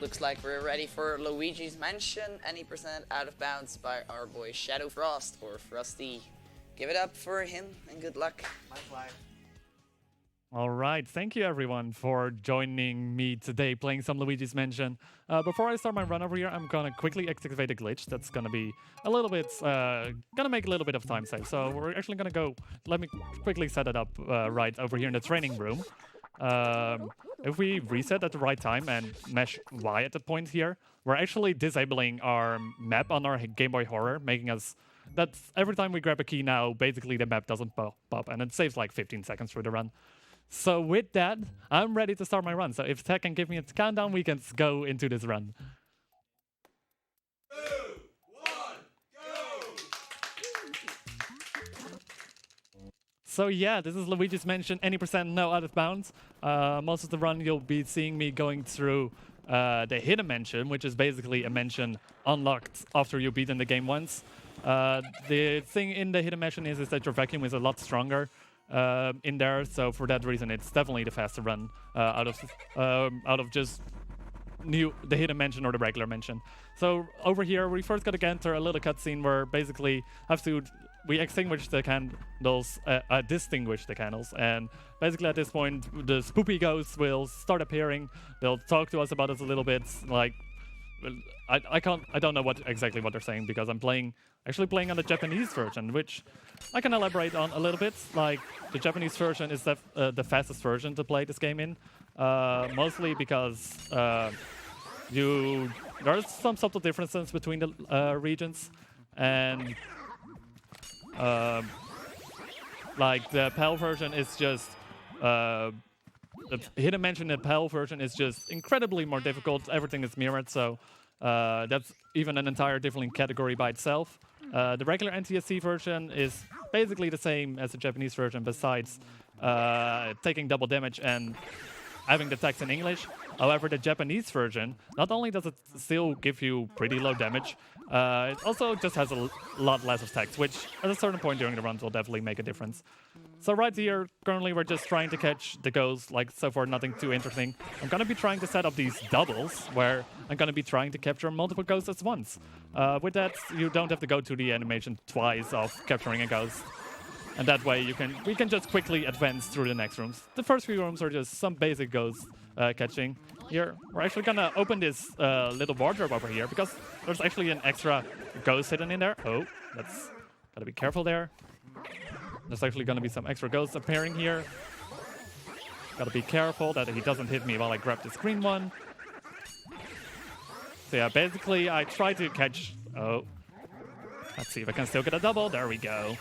looks like we're ready for Luigi's Mansion. Any percent out of bounds by our boy Shadow Frost or Frosty. Give it up for him and good luck. My flag. All right, thank you everyone for joining me today playing some Luigi's Mansion. Before I start my run over here, I'm gonna quickly activate a glitch that's gonna be a little bit, gonna make a little bit of time save. So we're actually gonna go, let me quickly set it up right over here in the training room. If we reset at the right time and mesh Y at the point here, we're actually disabling our map on our Game Boy Horror, making us, that every time we grab a key now, basically the map doesn't pop, and it saves like 15 seconds through the run. So with that, I'm ready to start my run. So if Tech can give me a countdown, we can go into this run. 2, 1, go! So yeah, this is Luigi's Mansion, any percent no out of bounds. Most of the run you'll be seeing me going through the hidden mansion, which is basically a mansion unlocked after you've beaten the game once. The thing in the hidden mansion is that your vacuum is a lot stronger in there, so for that reason it's definitely the faster run out of just the hidden mansion or the regular mansion. So over here we first got to enter a little cutscene where basically we extinguish the candles, distinguish the candles, and basically at this point the spoopy ghosts will start appearing. They'll talk to us about it a little bit. Like I don't know exactly what they're saying because I'm actually playing on the Japanese version, which I can elaborate on a little bit. Like the Japanese version is the fastest version to play this game in, mostly because there's some subtle differences between the regions, and like the PAL version is just the hidden mansion in the PAL version is just incredibly more difficult. Everything is mirrored, so that's even an entire different category by itself. The regular NTSC version is basically the same as the Japanese version, besides taking double damage and having the text in English. However, the Japanese version, not only does it still give you pretty low damage, it also just has a lot less of text, which at a certain point during the runs will definitely make a difference. So right here, currently we're just trying to catch the ghosts, like so far nothing too interesting. I'm gonna be trying to set up these doubles, where I'm gonna be trying to capture multiple ghosts at once. With that, you don't have to go to the animation twice of capturing a ghost. And that way we can just quickly advance through the next rooms. The first few rooms are just some basic ghost catching. Here, we're actually gonna open this little wardrobe over here because there's actually an extra ghost hidden in there. Oh, that's gotta be careful there. There's actually gonna be some extra ghosts appearing here. Gotta be careful that he doesn't hit me while I grab this green one. So yeah, basically I try to catch... Oh, let's see if I can still get a double. There we go.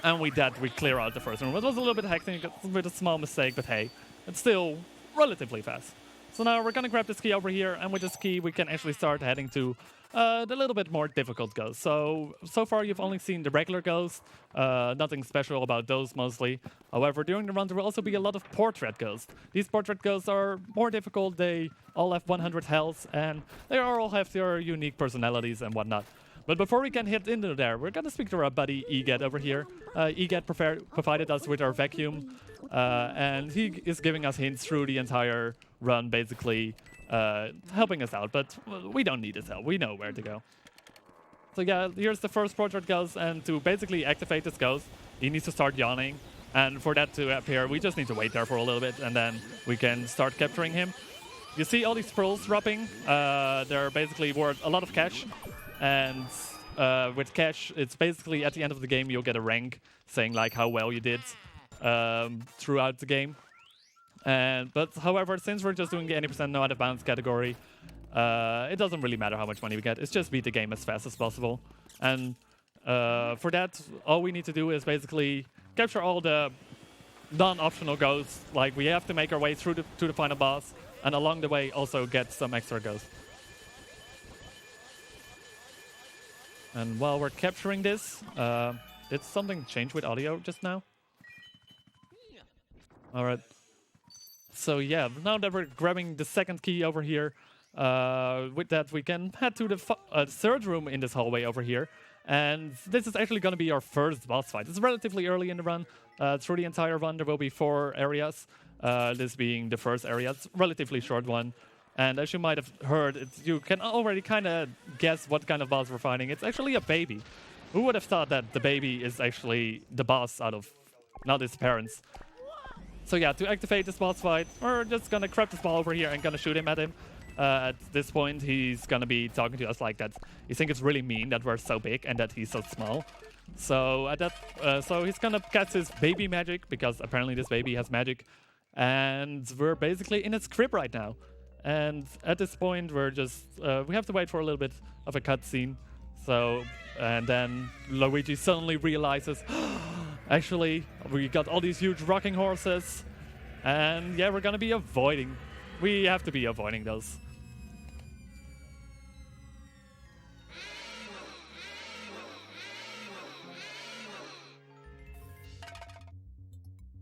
And with that, we clear out the first room. It was a little bit hectic with a small mistake, but hey, it's still relatively fast. So now we're gonna grab this key over here, and with this key we can actually start heading to the little bit more difficult ghosts. So far you've only seen the regular ghosts, nothing special about those mostly. However, during the run there will also be a lot of portrait ghosts. These portrait ghosts are more difficult, they all have 100 health, and they all have their unique personalities and whatnot. But before we can hit into there, we're gonna speak to our buddy EGAT over here. EGAT provided us with our vacuum, and he is giving us hints through the entire run, basically helping us out. But we don't need his help. We know where to go. So yeah, here's the first portrait ghost, and to basically activate this ghost, he needs to start yawning. And for that to appear, we just need to wait there for a little bit, and then we can start capturing him. You see all these pearls dropping. They're basically worth a lot of cash. And with cash, it's basically at the end of the game you'll get a rank saying like how well you did throughout the game. But however, since we're just doing the 80% no out of bounds category, it doesn't really matter how much money we get. It's just beat the game as fast as possible. And for that, all we need to do is basically capture all the non-optional ghosts. Like we have to make our way through to the final boss, and along the way also get some extra ghosts. And while we're capturing this, did something change with audio just now? All right. So yeah, now that we're grabbing the second key over here, with that we can head to the third room in this hallway over here. And this is actually going to be our first boss fight. It's relatively early in the run. Through the entire run, there will be 4 areas. This being the first area. It's a relatively short one. And as you might have heard, you can already kind of guess what kind of boss we're fighting. It's actually a baby. Who would have thought that the baby is actually the boss out of not his parents? So yeah, to activate this boss fight, we're just gonna grab this ball over here and gonna shoot him at him. At this point, he's gonna be talking to us like that. He thinks it's really mean that we're so big and that he's so small. So at that, so he's gonna cast his baby magic, because apparently this baby has magic, and we're basically in its crib right now. And at this point, we're just we have to wait for a little bit of a cutscene. So and then Luigi suddenly realizes, actually, we got all these huge rocking horses, and yeah, we're gonna be avoiding. We have to be avoiding those.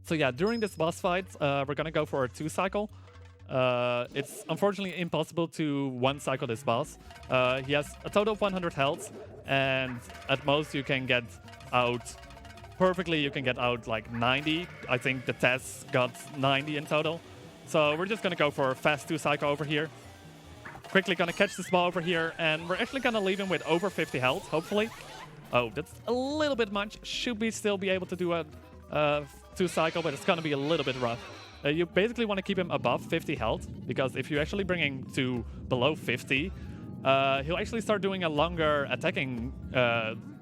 So yeah, during this boss fight, we're gonna go for a 2-cycle. It's unfortunately impossible to 1-cycle this boss. He has a total of 100 health, and at most you can get out, perfectly you can get out like 90. I think the Tess got 90 in total. So we're just gonna go for a fast 2-cycle over here. Quickly gonna catch this ball over here, and we're actually gonna leave him with over 50 health, hopefully. Oh, that's a little bit much. Should we still be able to do a 2-cycle, but it's gonna be a little bit rough. You basically want to keep him above 50 health, because if you actually bring him to below 50, he'll actually start doing a longer attacking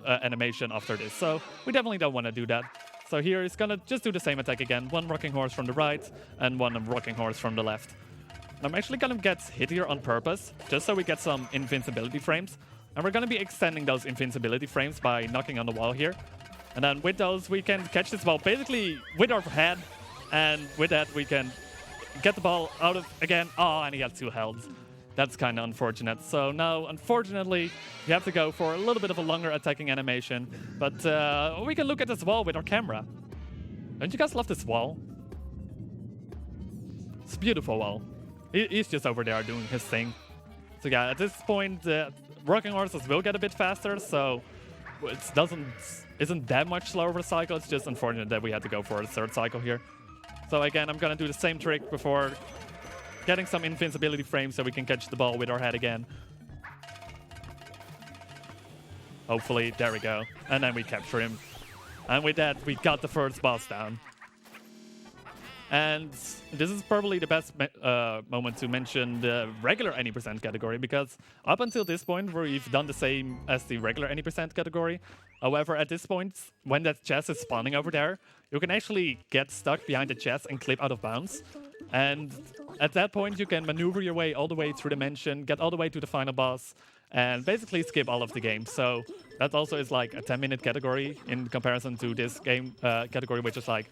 animation after this. So we definitely don't want to do that. So here he's gonna just do the same attack again. One rocking horse from the right and one rocking horse from the left. I'm actually gonna get hit here on purpose, just so we get some invincibility frames. And we're gonna be extending those invincibility frames by knocking on the wall here. And then with those, we can catch this ball basically with our head. And with that, we can get the ball out of, again, oh, and he has 2 health. That's kind of unfortunate. So now, unfortunately, we have to go for a little bit of a longer attacking animation. But we can look at this wall with our camera. Don't you guys love this wall? It's a beautiful wall. He's just over there doing his thing. So yeah, at this point, the rocking horses will get a bit faster, so it isn't that much slower of a cycle. It's just unfortunate that we had to go for a 3rd cycle here. So again, I'm gonna do the same trick before getting some invincibility frames so we can catch the ball with our head again. Hopefully, there we go. And then we capture him. And with that, we got the first boss down. And this is probably the best moment to mention the regular any percent category, because up until this point, we've done the same as the regular any percent category. However, at this point, when that chest is spawning over there, you can actually get stuck behind the chest and clip out of bounds. And at that point, you can maneuver your way all the way through the mansion, get all the way to the final boss, and basically skip all of the game. So that also is like a 10-minute category in comparison to this game category, which is like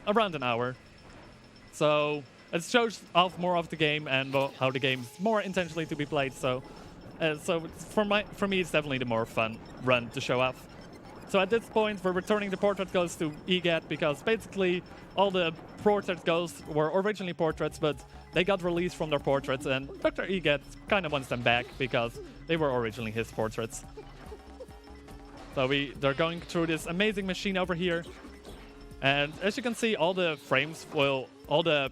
around an hour. So it shows off more of the game and how the game is more intentionally to be played. So for me, it's definitely the more fun run to show off. So at this point, we're returning the portrait ghosts to EGAT, because basically all the portrait ghosts were originally portraits, but they got released from their portraits, and Dr. EGAT kind of wants them back because they were originally his portraits. So they're going through this amazing machine over here. And as you can see, all the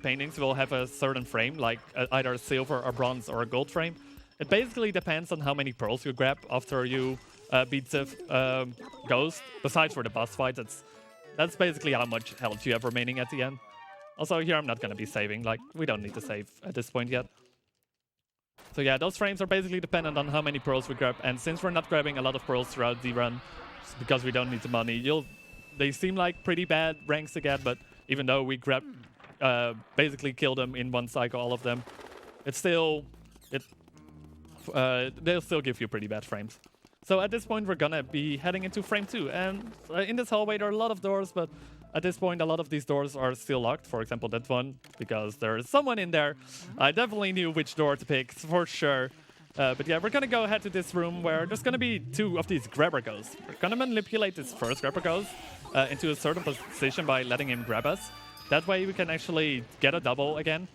paintings will have a certain frame, like either a silver, a bronze, or a gold frame. It basically depends on how many pearls you grab after you beat the ghost. Besides for the boss fight, that's basically how much health you have remaining at the end. Also, here I'm not going to be saving, like, we don't need to save at this point yet. So yeah, those frames are basically dependent on how many pearls we grab, and since we're not grabbing a lot of pearls throughout the run, because we don't need the money, they seem like pretty bad ranks to get, but even though we basically kill them in 1 cycle, all of them, they'll still give you pretty bad frames. So at this point, we're gonna be heading into frame 2, and in this hallway there are a lot of doors, but at this point a lot of these doors are still locked. For example, that one, because there is someone in there. I definitely knew which door to pick, for sure. But yeah, we're gonna go ahead to this room where there's gonna be 2 of these grabber ghosts. We're gonna manipulate this first grabber ghost into a certain position by letting him grab us. That way we can actually get a double again.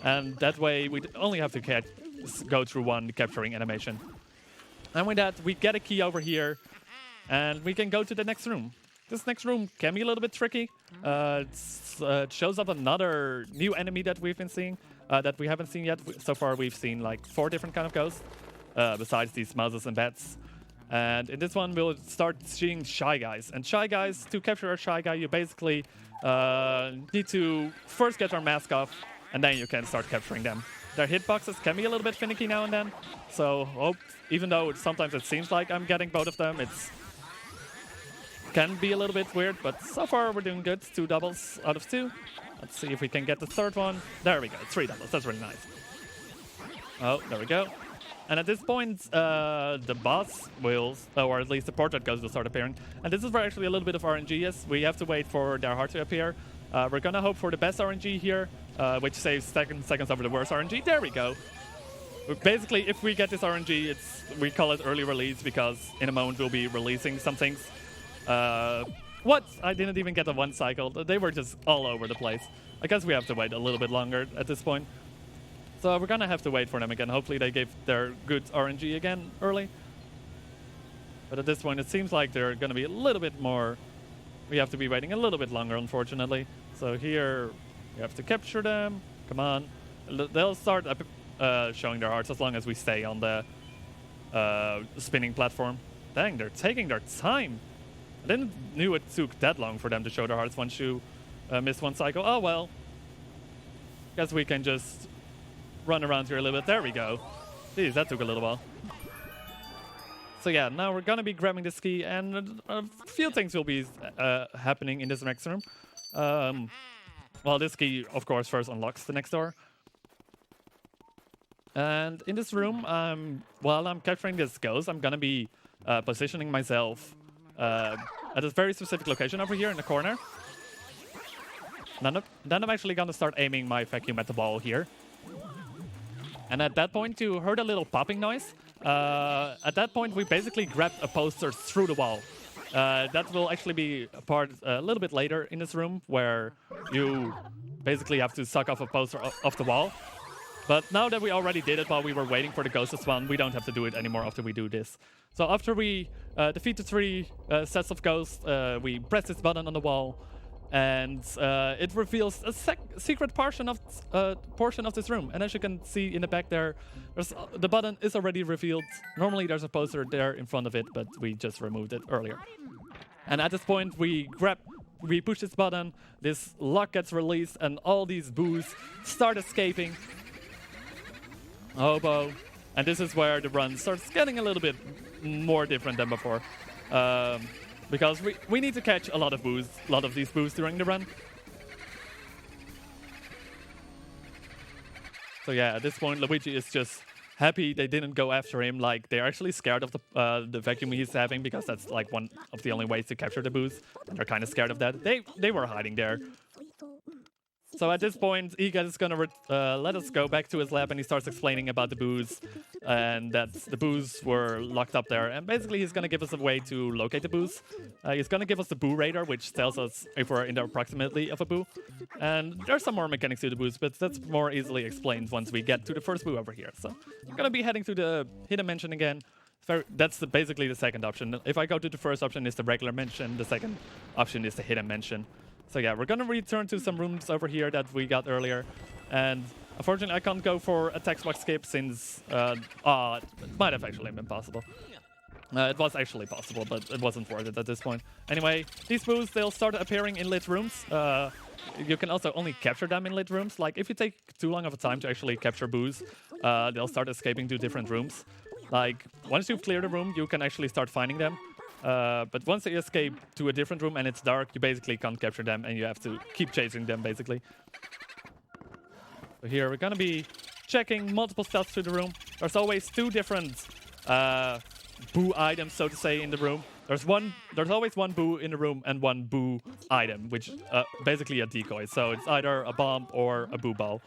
And that way we only have to go through 1 capturing animation. And with that, we get a key over here, and we can go to the next room. This next room can be a little bit tricky. It shows up another new enemy that we've been seeing. that we haven't seen yet. So far, we've seen like 4 different kind of ghosts, besides these mouses and bats. And in this one, we'll start seeing Shy Guys. And Shy Guys, to capture a Shy Guy, you basically need to first get their mask off, and then you can start capturing them. Their hitboxes can be a little bit finicky now and then, so even though sometimes it seems like I'm getting both of them, it's can be a little bit weird, but so far we're doing good. 2 doubles out of 2. Let's see if we can get the third one. There we go, 3 doubles, that's really nice. Oh, there we go. And at this point, the boss will, or at least the portrait ghost will start appearing. And this is where actually a little bit of RNG is. We have to wait for their heart to appear. We're gonna hope for the best RNG here, which saves seconds over the worst RNG. There we go. Basically, if we get this RNG, we call it early release because in a moment we'll be releasing some things. What? I didn't even get the 1 cycle. They were just all over the place. I guess we have to wait a little bit longer at this point. So we're gonna have to wait for them again. Hopefully they gave their good RNG again early. But at this point it seems like they're gonna be a little bit more... We have to be waiting a little bit longer, unfortunately. So here we have to capture them. Come on. They'll start showing their hearts as long as we stay on the spinning platform. Dang, they're taking their time. I didn't knew it took that long for them to show their hearts once you missed 1 cycle. Oh well. Guess we can just run around here a little bit. There we go. Jeez, that took a little while. So yeah, now we're gonna be grabbing this key, and a few things will be happening in this next room. Well, this key, of course, first unlocks the next door. And in this room, while I'm capturing this ghost, I'm gonna be positioning myself at a very specific location over here in the corner. Then I'm actually gonna start aiming my vacuum at the wall here. And at that point, you heard a little popping noise. At that point, we basically grabbed a poster through the wall. That will actually be a part a little bit later in this room, where you basically have to suck off a poster off the wall. But now that we already did it while we were waiting for the ghost to spawn, we don't have to do it anymore after we do this. So after we defeat the 3 sets of ghosts, we press this button on the wall, and it reveals a secret portion of this room. And as you can see in the back there, the button is already revealed. Normally there's a poster there in front of it, but we just removed it earlier. And at this point we push this button, this lock gets released, and all these boos start escaping. OoB. And this is where the run starts getting a little bit more different than before. Because we need to catch a lot of these boos during the run. So yeah, at this point Luigi is just happy they didn't go after him. Like, they're actually scared of the vacuum he's having, because that's like one of the only ways to capture the boos. And they're kind of scared of that. They were hiding there. So at this point, Iga is gonna let us go back to his lab, and he starts explaining about the boos, and that the boos were locked up there. And basically, he's gonna give us a way to locate the boos. He's gonna give us the boo radar, which tells us if we're in the proximity of a boo. And there's some more mechanics to the boos, but that's more easily explained once we get to the first boo over here. So I'm gonna be heading to the hidden mansion again. That's basically the second option. If I go to the first option, is the regular mansion. The second option is the hidden mansion. So yeah, we're gonna return to some rooms over here that we got earlier. And unfortunately, I can't go for a text box skip since it might have actually been possible. It was actually possible, but it wasn't worth it at this point. Anyway, these boos, they'll start appearing in lit rooms. You can also only capture them in lit rooms. Like, if you take too long of a time to actually capture boos, they'll start escaping to different rooms. Like, once you've cleared a room, you can actually start finding them. But once they escape to a different room and it's dark, you basically can't capture them, and you have to keep chasing them, basically. So here we're gonna be checking multiple steps through the room. There's always 2 different boo items, so to say, in the room. There's always 1 boo in the room and 1 boo item, which basically a decoy. So it's either a bomb or a boo ball.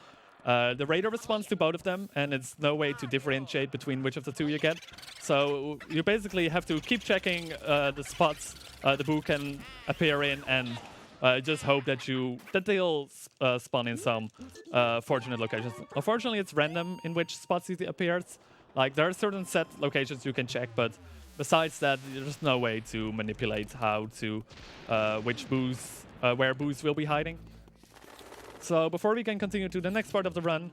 The radar responds to both of them, and it's no way to differentiate between which of the 2 you get. So you basically have to keep checking the spots the boo can appear in, and just hope that they'll spawn in some fortunate locations. Unfortunately, it's random in which spots it appears. Like, there are certain set locations you can check, but besides that, there's no way to manipulate how to where boos will be hiding. So before we can continue to the next part of the run,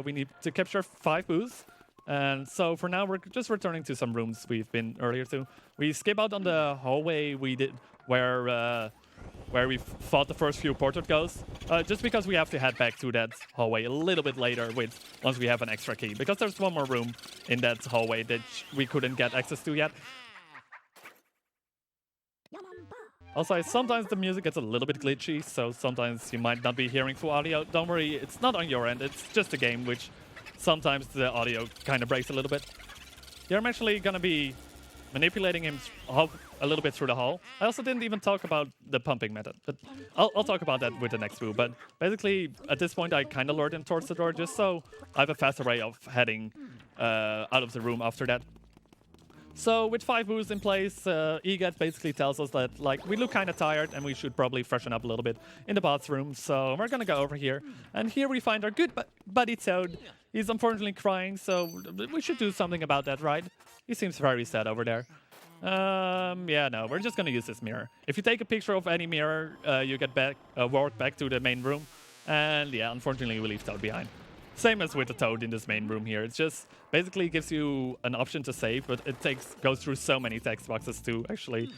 We need to capture 5 boosts. And so for now, we're just returning to some rooms we've been earlier to. We skip out on the hallway we did where we fought the first few portrait ghosts, just because we have to head back to that hallway a little bit later once we have an extra key. Because there's one more room in that hallway that we couldn't get access to yet. Also, sometimes the music gets a little bit glitchy, so sometimes you might not be hearing full audio. Don't worry, it's not on your end, it's just a game, which sometimes the audio kind of breaks a little bit. Here I'm actually going to be manipulating him a little bit through the hall. I also didn't even talk about the pumping method, but I'll talk about that with the next move. But basically, at this point, I kind of lured him towards the door just so I have a faster way of heading out of the room after that. So with 5 boosts in place, EGAT basically tells us that like we look kind of tired and we should probably freshen up a little bit in the bathroom. So we're gonna go over here, and here we find our good buddy Toad. He's unfortunately crying, so we should do something about that, right? He seems very sad over there. Yeah, no, we're just gonna use this mirror. If you take a picture of any mirror, you get walk back to the main room, and yeah, unfortunately we leave Toad behind. Same as with the Toad in this main room here. It just basically gives you an option to save, but it goes through so many text boxes to actually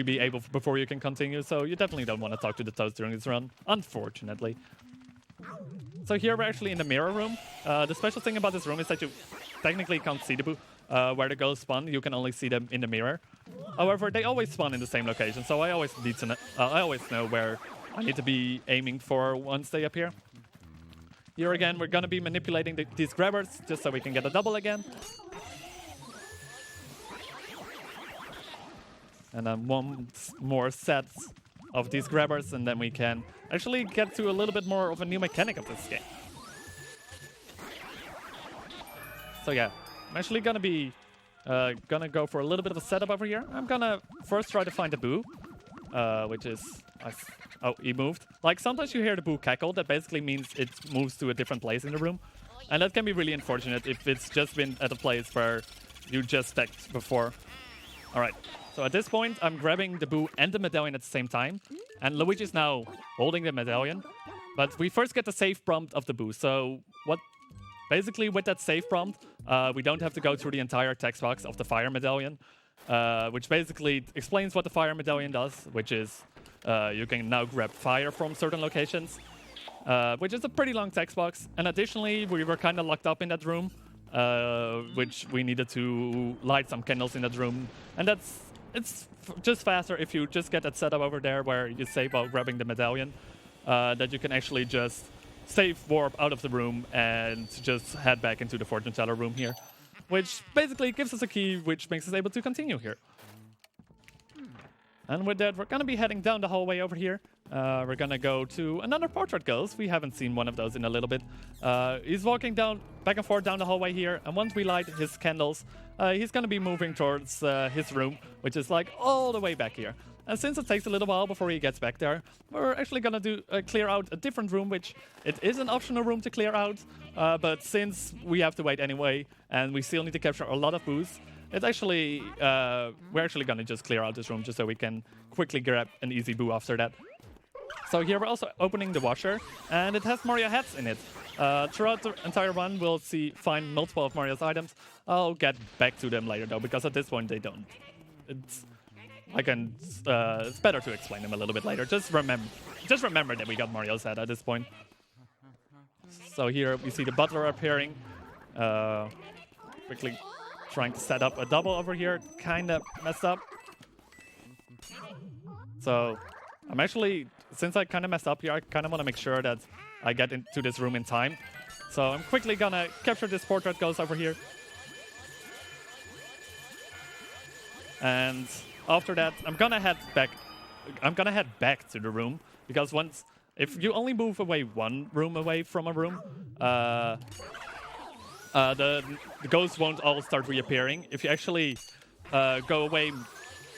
be able before you can continue. So you definitely don't want to talk to the Toads during this run, unfortunately. So here we're actually in the mirror room. The special thing about this room is that you technically can't see the where the ghosts spawn. You can only see them in the mirror. However, they always spawn in the same location, so I always know where I need to be aiming for once they appear. Here again, we're going to be manipulating these grabbers just so we can get a double again. And then one more set of these grabbers, and then we can actually get to a little bit more of a new mechanic of this game. So yeah, I'm actually going to be gonna go for a little bit of a setup over here. I'm going to first try to find a boo, which is... Oh, he moved. Like, sometimes you hear the boo cackle. That basically means it moves to a different place in the room. And that can be really unfortunate if it's just been at a place where you just stacked before. Alright, so at this point, I'm grabbing the boo and the medallion at the same time. And Luigi's now holding the medallion. But we first get the save prompt of the boo. So, basically, with that save prompt, we don't have to go through the entire text box of the fire medallion. Which basically explains what the fire medallion does, which is you can now grab fire from certain locations, which is a pretty long text box. And additionally, we were kind of locked up in that room, which we needed to light some candles in that room. And it's just faster if you just get that setup over there where you save while grabbing the medallion, that you can actually just save warp out of the room and just head back into the fortune teller room here. Which basically gives us a key, which makes us able to continue here. And with that, we're going to be heading down the hallway over here. We're going to go to another portrait ghost. We haven't seen one of those in a little bit. He's walking back and forth down the hallway here. And once we light his candles, he's going to be moving towards his room, which is like all the way back here. And since it takes a little while before he gets back there, we're actually going to clear out a different room, which it is an optional room to clear out. But since we have to wait anyway, and we still need to capture a lot of boosts, we're actually going to just clear out this room just so we can quickly grab an easy boo after that. So here we're also opening the washer, and it has Mario hats in it. Throughout the entire run, we'll find multiple of Mario's items. I'll get back to them later though, because at this point they don't. It's better to explain them a little bit later. Just remember that we got Mario's hat at this point. So here we see the butler appearing. Quickly trying to set up a double over here. Kind of messed up. So I'm actually, since I kind of messed up here, I kind of want to make sure that I get into this room in time. So I'm quickly gonna capture this portrait ghost over here. And after that, I'm gonna head back to the room, because if you only move away one room away from a room, the ghosts won't all start reappearing. If you actually go away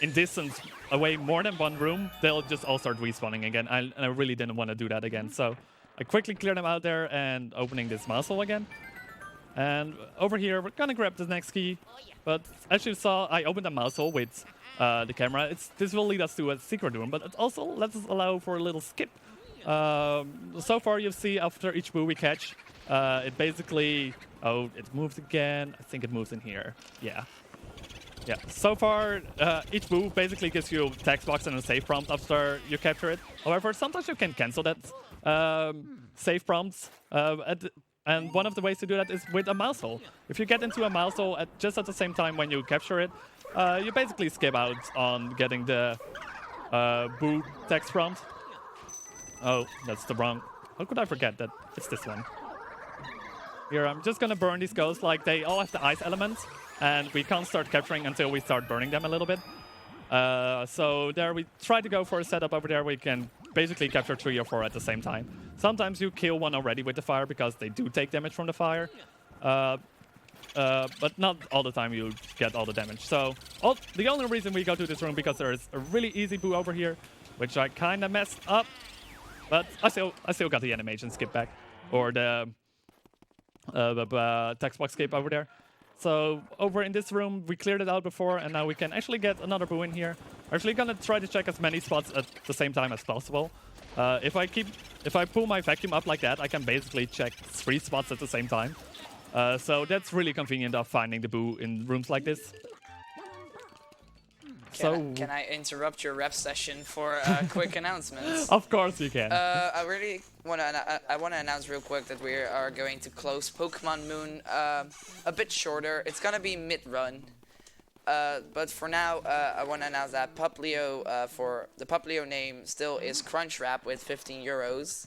in distance away more than one room, they'll just all start respawning again. And I really didn't want to do that again, so I quickly cleared them out there and opening this muzzle again. And over here, we're gonna grab the next key. But as you saw, I opened the muzzle with the camera. This will lead us to a secret room, but it also lets us allow for a little skip So far, you see after each boo we catch, it basically... Oh, it moves again. I think it moves in here. Yeah. Yeah. So far, each boo basically gives you a text box and a save prompt after you capture it. However, sometimes you can cancel that save prompts. And one of the ways to do that is with a mouse hole. If you get into a mouse hole just at the same time when you capture it, you basically skip out on getting the boo text prompt. Oh, that's the wrong... How could I forget that? It's this one. Here, I'm just gonna burn these ghosts. Like, they all have the ice elements, and we can't start capturing until we start burning them a little bit. So there we try to go for a setup over there. We can basically capture 3 or 4 at the same time. Sometimes you kill one already with the fire because they do take damage from the fire. But not all the time you get all the damage. So the only reason we go to this room because there is a really easy boo over here, which I kind of messed up. But I still got the animation skip back, or the text box skip over there. So over in this room, we cleared it out before, and now we can actually get another boo in here. Actually gonna try to check as many spots at the same time as possible. If I pull my vacuum up like that, I can basically check 3 spots at the same time. So that's really convenient of finding the boo in rooms like this. Can I interrupt your rep session for quick announcements? Of course you can. I really want to announce real quick that we are going to close Pokemon Moon a bit shorter. It's gonna be mid-run, but for now I want to announce that Puplio for the Puplio name still is Crunchwrap with 15 euros,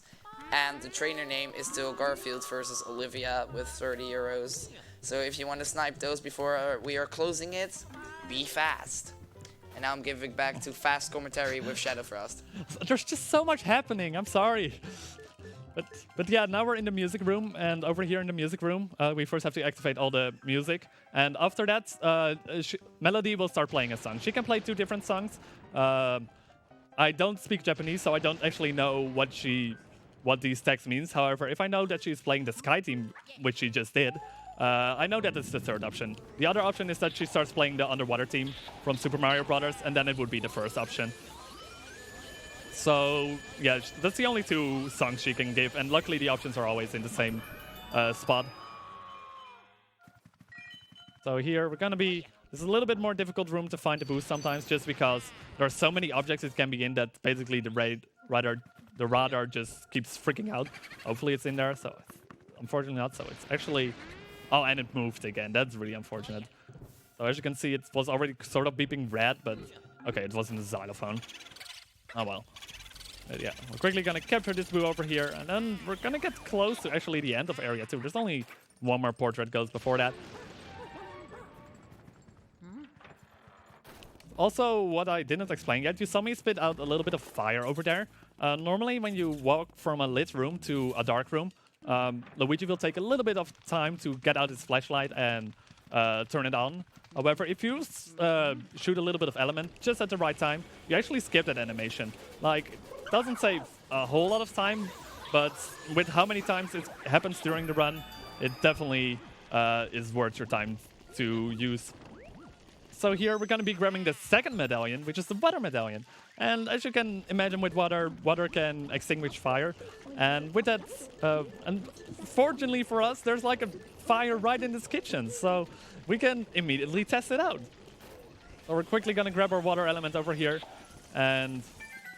and the trainer name is still Garfield versus Olivia with 30 euros. So if you want to snipe those before we are closing it, be fast. And now I'm giving back to fast commentary with Shadowfrost. There's just so much happening. I'm sorry. But yeah, now we're in the music room, and over here in the music room, we first have to activate all the music. And after that, Melody will start playing a song. She can play 2 different songs. I don't speak Japanese, so I don't actually know what these texts means. However, if I know that she's playing the Sky Team, which she just did, I know that it's the 3rd option. The other option is that she starts playing the Underwater Team from Super Mario Brothers, and then it would be the 1st option. So, yeah, that's the only 2 songs she can give, and luckily the options are always in the same spot. So here, we're gonna be... This is a little bit more difficult room to find the boost sometimes, just because there are so many objects it can be in that basically the radar just keeps freaking out. Hopefully it's in there, so unfortunately not. So it's actually... Oh, and it moved again. That's really unfortunate. So as you can see, it was already sort of beeping red, but... Okay, it wasn't a xylophone. Oh well. But yeah, we're quickly gonna capture this boo over here, and then we're gonna get close to actually the end of Area 2. There's only 1 more portrait ghost before that. Also, what I didn't explain yet, you saw me spit out a little bit of fire over there. Normally, when you walk from a lit room to a dark room, Luigi will take a little bit of time to get out his flashlight and turn it on. However, if you shoot a little bit of element just at the right time, you actually skip that animation. Like, it doesn't save a whole lot of time, but with how many times it happens during the run, it definitely is worth your time to use. So here we're going to be grabbing the 2nd medallion, which is the water medallion. And as you can imagine with water, water can extinguish fire. And with that, and fortunately for us, there's like a fire right in this kitchen. So we can immediately test it out. So we're quickly going to grab our water element over here. And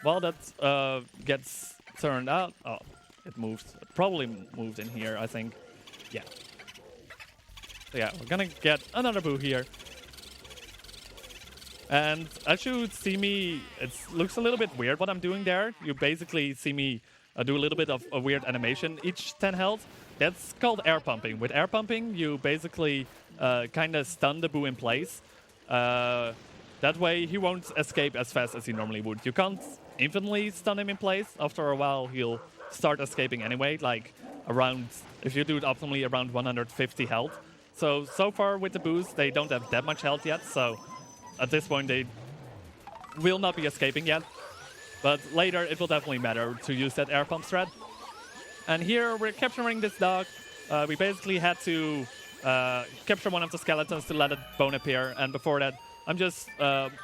while that gets turned out, oh, it moved. It probably moved in here, I think. Yeah. So yeah, we're going to get another boo here. And as you see me, it looks a little bit weird what I'm doing there. You basically see me do a little bit of a weird animation each 10 health. That's called air pumping. With air pumping, you basically kind of stun the boo in place. That way, he won't escape as fast as he normally would. You can't infinitely stun him in place. After a while, he'll start escaping anyway, like around, if you do it optimally, around 150 health. So far with the boos, they don't have that much health yet, so at this point, they will not be escaping yet. But later, it will definitely matter to use that air pump strat. And here, we're capturing this dog. We basically had to capture one of the skeletons to let a bone appear. And before that, I'm just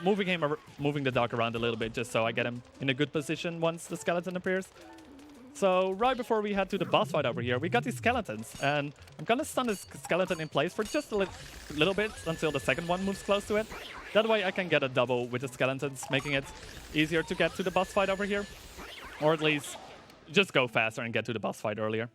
moving the dog around a little bit, just so I get him in a good position once the skeleton appears. So right before we head to the boss fight over here, we got these skeletons, and I'm gonna stun this skeleton in place for just a little bit until the second one moves close to it. That way I can get a double with the skeletons, making it easier to get to the boss fight over here. Or at least just go faster and get to the boss fight earlier.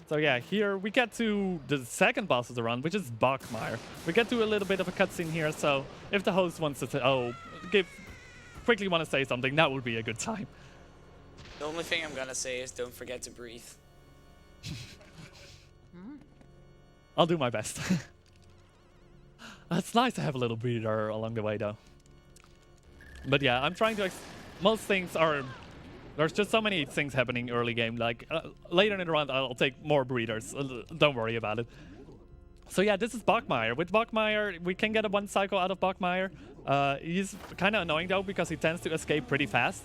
So yeah, here we get to the second boss of the run, which is Bachmeier. We get to a little bit of a cutscene here, so if the host wants to say, quickly want to say something, that would be a good time. The only thing I'm gonna say is don't forget to breathe. I'll do my best. It's nice to have a little breather along the way, though. But yeah, I'm trying to... most things are... there's just so many things happening early game. Like, later in the round, I'll take more breathers. Don't worry about it. So yeah, this is Bachmeier. With Bachmeier, we can get a one cycle out of Bachmeier. He's kind of annoying, though, because he tends to escape pretty fast.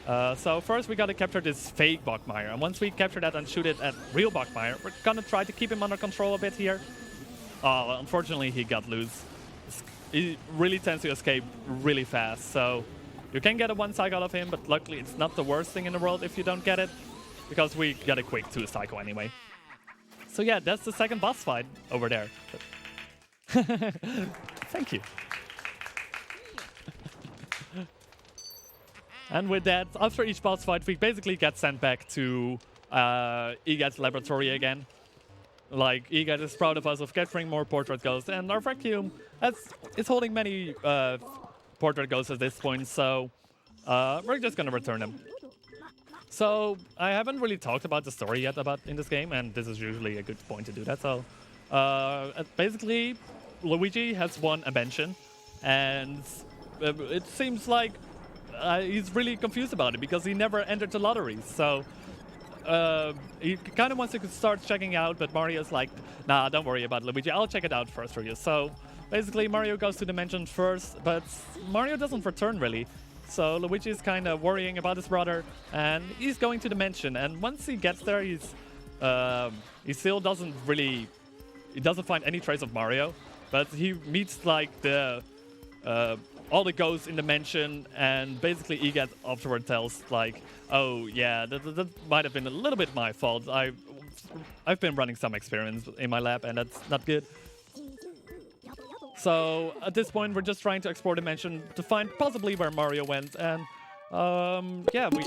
So first, we gotta capture this fake Bachmeier. And once we capture that and shoot it at real Bachmeier, we're gonna try to keep him under control a bit here. Oh, unfortunately, he got loose. He really tends to escape really fast, so you can get a one cycle out of him, but luckily it's not the worst thing in the world if you don't get it, because we got a quick 2 cycle anyway. So yeah, that's the second boss fight over there. Thank you. And with that, after each boss fight, we basically get sent back to EGAT's laboratory again. Like, EGAT is proud of us of capturing more portrait ghosts, and our vacuum is holding many portrait ghosts at this point, so we're just gonna return them. So I haven't really talked about the story yet in this game, and this is usually a good point to do that. So basically, Luigi has won a mention, and it seems like he's really confused about it because he never entered the lottery. So he kind of wants to start checking out, but Mario's like, nah, don't worry about Luigi, I'll check it out first for you. So basically Mario goes to the mansion first, but Mario doesn't return really. So Luigi is kind of worrying about his brother, and he's going to the mansion. And once he gets there, he still doesn't really, he doesn't find any trace of Mario, but he meets like all the ghosts in the mansion, and basically EGAT afterward tells like, oh yeah, that might have been a little bit my fault. I've been running some experiments in my lab, and that's not good. So at this point, we're just trying to explore the mansion to find possibly where Mario went, and yeah, we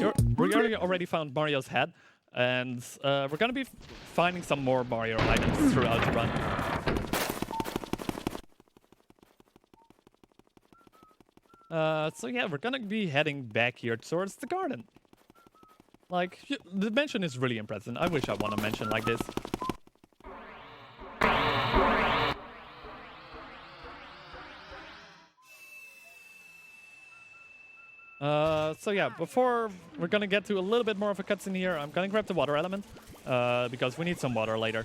already found Mario's head, and we're gonna be finding some more Mario items throughout the run. So yeah, we're gonna be heading back here towards the garden. Like, the mansion is really impressive. I wish I won a mansion like this. So yeah, before we're gonna get to a little bit more of a cutscene here, I'm gonna grab the water element, because we need some water later.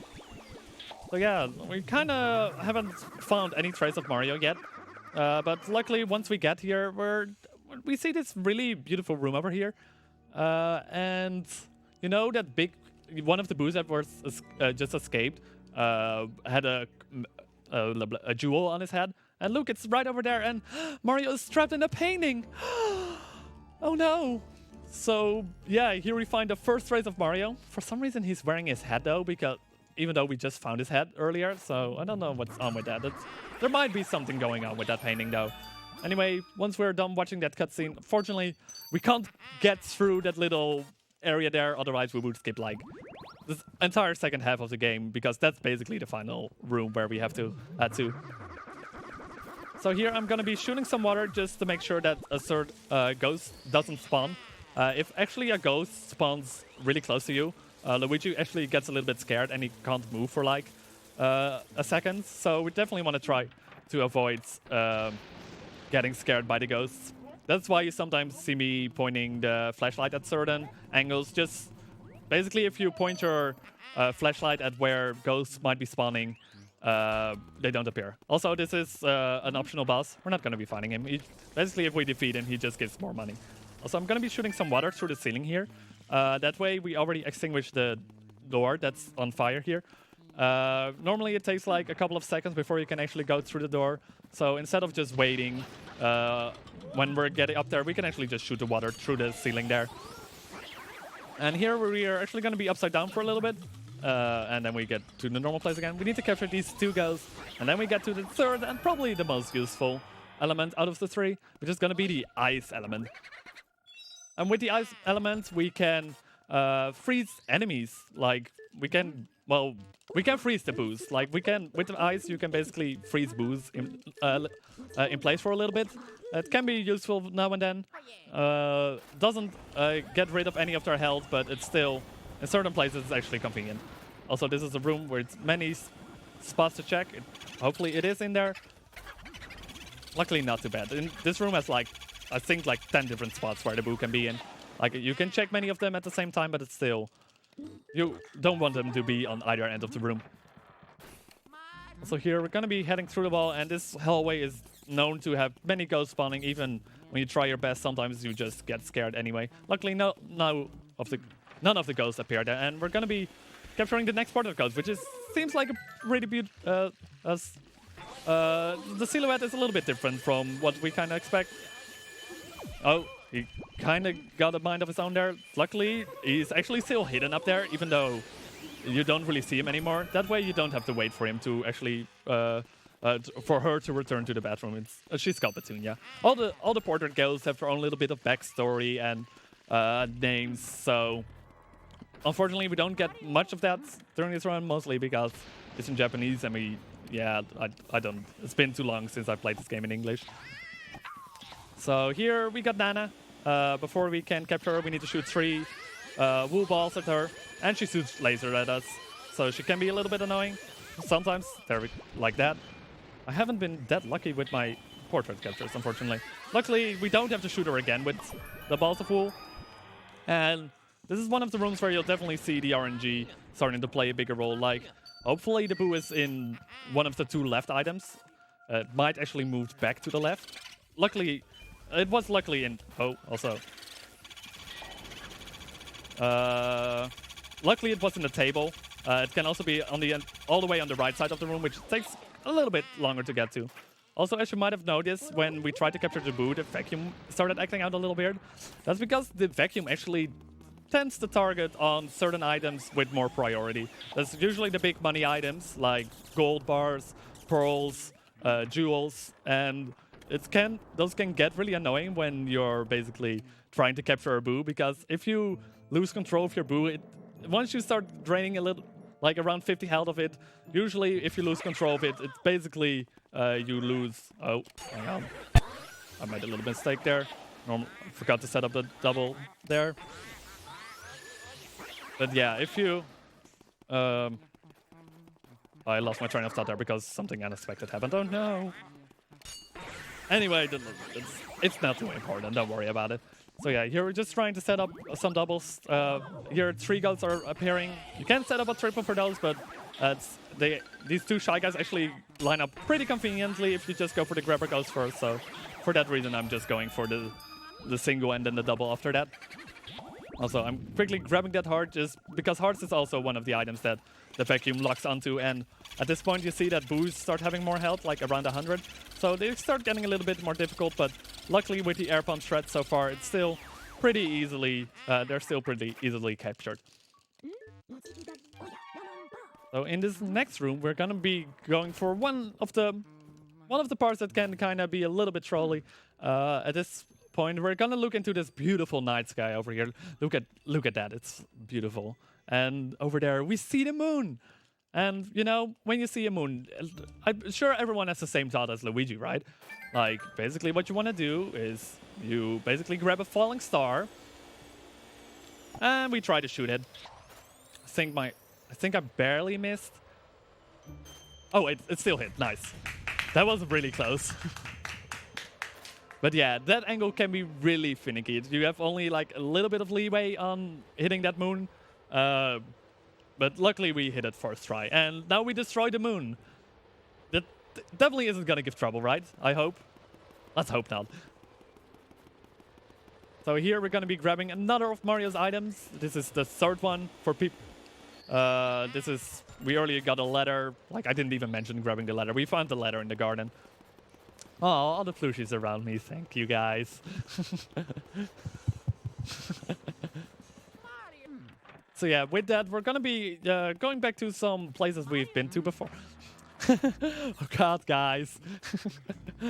So yeah, we kinda haven't found any trace of Mario yet. But luckily, once we get here, we see this really beautiful room over here. And you know that one of the boos that was just escaped had a jewel on his head. And look, it's right over there, and Mario is trapped in a painting. Oh no! So yeah, here we find the first trace of Mario. For some reason, he's wearing his hat though, because even though we just found his head earlier, so I don't know what's on with that. There might be something going on with that painting though. Anyway, once we're done watching that cutscene, fortunately, we can't get through that little area there, otherwise we would skip like this entire second half of the game, because that's basically the final room where we have to add to. So here I'm gonna be shooting some water just to make sure that a third ghost doesn't spawn. If actually a ghost spawns really close to you, Luigi actually gets a little bit scared and he can't move for like a second. So we definitely want to try to avoid getting scared by the ghosts. That's why you sometimes see me pointing the flashlight at certain angles. Just basically if you point your flashlight at where ghosts might be spawning, they don't appear. Also, this is an optional boss. We're not going to be fighting him. Basically, if we defeat him, he just gives more money. Also, I'm going to be shooting some water through the ceiling here. That way, we already extinguished the door that's on fire here. Normally, it takes like a couple of seconds before you can actually go through the door. So instead of just waiting, when we're getting up there, we can actually just shoot the water through the ceiling there. And here we are actually going to be upside down for a little bit. And then we get to the normal place again. We need to capture these 2 ghosts. And then we get to the third and probably the most useful element out of the 3, which is going to be the ice element. And with the ice element, we can freeze enemies. Like, we can freeze the boos. Like, with the ice, you can basically freeze boos in place for a little bit. It can be useful now and then. Doesn't get rid of any of their health, but it's still, in certain places, it's actually convenient. Also, this is a room where it's many spots to check. Hopefully it is in there. Luckily, not too bad. This room has like, I think like 10 different spots where the boo can be in. Like, you can check many of them at the same time, but it's still, you don't want them to be on either end of the room. So here we're gonna be heading through the wall, and this hallway is known to have many ghosts spawning. Even when you try your best, sometimes you just get scared anyway. Luckily, none of the ghosts appeared, and we're gonna be capturing the next part of the ghost, which seems like a really beautiful. The silhouette is a little bit different from what we kind of expect. Oh, he kind of got a mind of his own there. Luckily, he's actually still hidden up there, even though you don't really see him anymore. That way, you don't have to wait for him to actually, for her to return to the bathroom. She's got Petunia. All the portrait ghosts have their own little bit of backstory and names. So, unfortunately, we don't get much of that during this run, mostly because it's in Japanese, and I don't. It's been too long since I played this game in English. So here we got Nana. Before we can capture her, we need to shoot 3 wool balls at her, and she shoots laser at us. So she can be a little bit annoying sometimes. Like that. I haven't been that lucky with my portrait captures, unfortunately. Luckily, we don't have to shoot her again with the balls of wool. And this is one of the rooms where you'll definitely see the RNG starting to play a bigger role. Like, hopefully the boo is in one of the 2 left items. It might actually move back to the left. Luckily, it was luckily in... Oh, also. Luckily, it was in the table. It can also be on the end, all the way on the right side of the room, which takes a little bit longer to get to. Also, as you might have noticed, when we tried to capture the boo, the vacuum started acting out a little weird. That's because the vacuum actually tends to target on certain items with more priority. That's usually the big money items, like gold bars, pearls, jewels, and those can get really annoying when you're basically trying to capture a boo, because if you lose control of your boo, once you start draining a little, like around 50 health of it, usually if you lose control of it, it's basically you lose... Oh, hang on. I made a little mistake there. I forgot to set up the double there. But yeah, if you... I lost my train of thought there because something unexpected happened. Oh no! Anyway, it's not too important, don't worry about it. So yeah, here we're just trying to set up some doubles. Here 3 ghosts are appearing. You can set up a triple for those, but these 2 shy guys actually line up pretty conveniently if you just go for the grabber ghost first. So for that reason, I'm just going for the single and then the double after that. Also, I'm quickly grabbing that heart just because hearts is also one of the items that the vacuum locks onto, and at this point you see that boos start having more health, like around 100. So they start getting a little bit more difficult, but luckily with the air punch threat so far, it's still pretty easily, they're still pretty easily captured. So in this next room, we're gonna be going for one of the parts that can kind of be a little bit trolly. At this point, we're gonna look into this beautiful night sky over here. Look at that, it's beautiful. And over there, we see the moon. And, you know, when you see a moon, I'm sure everyone has the same thought as Luigi, right? Like, basically what you want to do is you basically grab a falling star. And we try to shoot it. I think I barely missed. Oh, it still hit. Nice. That was really close. But yeah, that angle can be really finicky. You have only like a little bit of leeway on hitting that moon. But luckily we hit it first try, and now we destroy the moon. That definitely isn't gonna give trouble, right? I hope. Let's hope not. So here we're gonna be grabbing another of Mario's items. This is the 3rd one for people. We earlier got a letter. Like, I didn't even mention grabbing the letter. We found the letter in the garden. Oh, all the plushies around me. Thank you, guys. So yeah, with that, we're gonna be going back to some places we've been to before. Oh god, guys.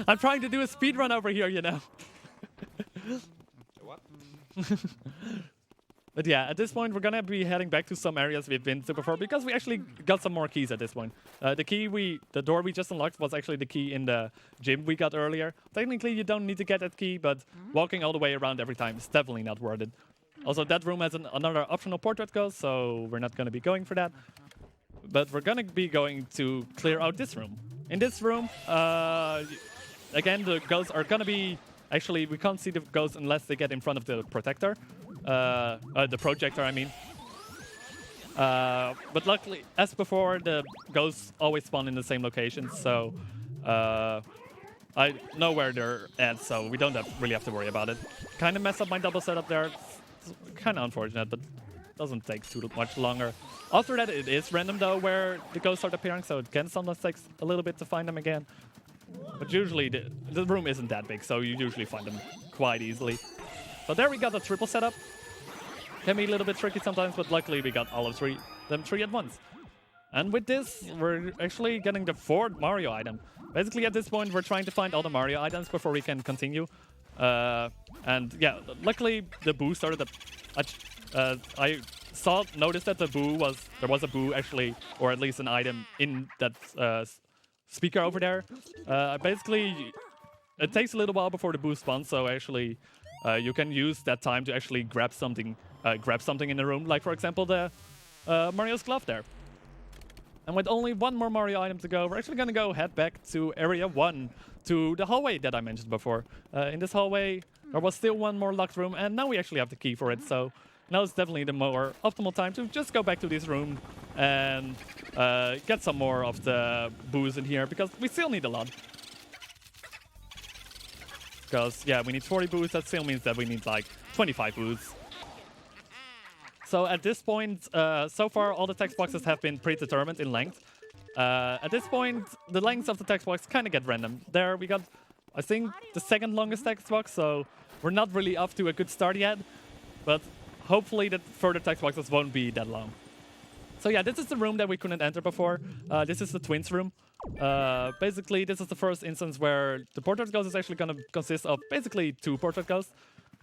I'm trying to do a speed run over here, you know. What? But yeah, at this point, we're gonna be heading back to some areas we've been to before because we actually got some more keys at this point. The door we just unlocked was actually the key in the gym we got earlier. Technically, you don't need to get that key, but walking all the way around every time is definitely not worth it. Also, that room has another optional portrait ghost, so we're not gonna be going for that. But we're gonna be going to clear out this room. In this room, again, the ghosts are gonna be... Actually, we can't see the ghosts unless they get in front of the protector. The projector, I mean. But luckily, as before, the ghosts always spawn in the same location, so I know where they're at, so we don't really have to worry about it. Kind of messed up my double setup there. It's kind of unfortunate, but doesn't take too much longer. After that, it is random though where the ghosts start appearing, so it can sometimes take a little bit to find them again. But usually the room isn't that big, so you usually find them quite easily. So there we got the triple setup. Can be a little bit tricky sometimes, but luckily we got all of them three at once. And with this, we're actually getting the 4th Mario item. Basically at this point, we're trying to find all the Mario items before we can continue. And yeah, luckily the boo started I noticed that there was a boo actually, or at least an item in that speaker over there. Basically, it takes a little while before the boo spawns, so actually you can use that time to actually grab something in the room, like for example the Mario's glove there. And with only one more Mario item to go, we're actually gonna go head back to Area 1, to the hallway that I mentioned before. In this hallway, there was still one more locked room, and now we actually have the key for it, so now it's definitely the more optimal time to just go back to this room and get some more of the boos in here, because we still need a lot. Because, yeah, we need 40 boos, that still means that we need like 25 boos. So at this point, so far all the text boxes have been predetermined in length. At this point, the lengths of the text box kind of get random. There we got, I think, the 2nd longest text box, so we're not really off to a good start yet. But hopefully the further text boxes won't be that long. So yeah, this is the room that we couldn't enter before. This is the twins room. Basically, this is the first instance where the portrait ghost is actually going to consist of basically 2 portrait ghosts.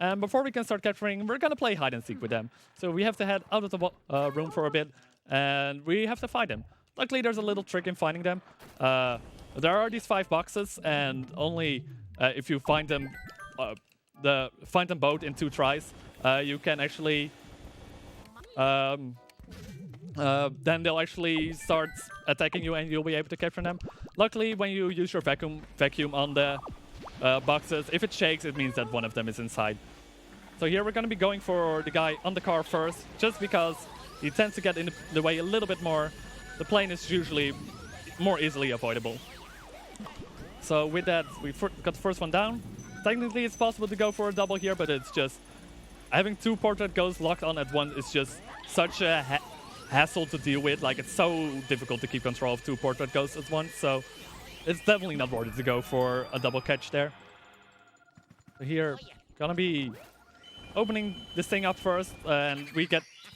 And before we can start capturing, we're going to play hide and seek with them. So we have to head out of the room for a bit, and we have to find them. Luckily, there's a little trick in finding them. There are these 5 boxes, and only if you find them both in 2 tries, you can actually... then they'll actually start attacking you, and you'll be able to capture them. Luckily, when you use your vacuum on the boxes, if it shakes, it means that one of them is inside. So here we're going to be going for the guy on the car first, just because he tends to get in the way a little bit more. The plane is usually more easily avoidable. So with that, we got the first one down. Technically, it's possible to go for a double here, but it's just... having 2 portrait ghosts locked on at once is just such a hassle to deal with. Like, it's so difficult to keep control of 2 portrait ghosts at once, so it's definitely not worth it to go for a double catch there. So here, gonna be opening this thing up first, and we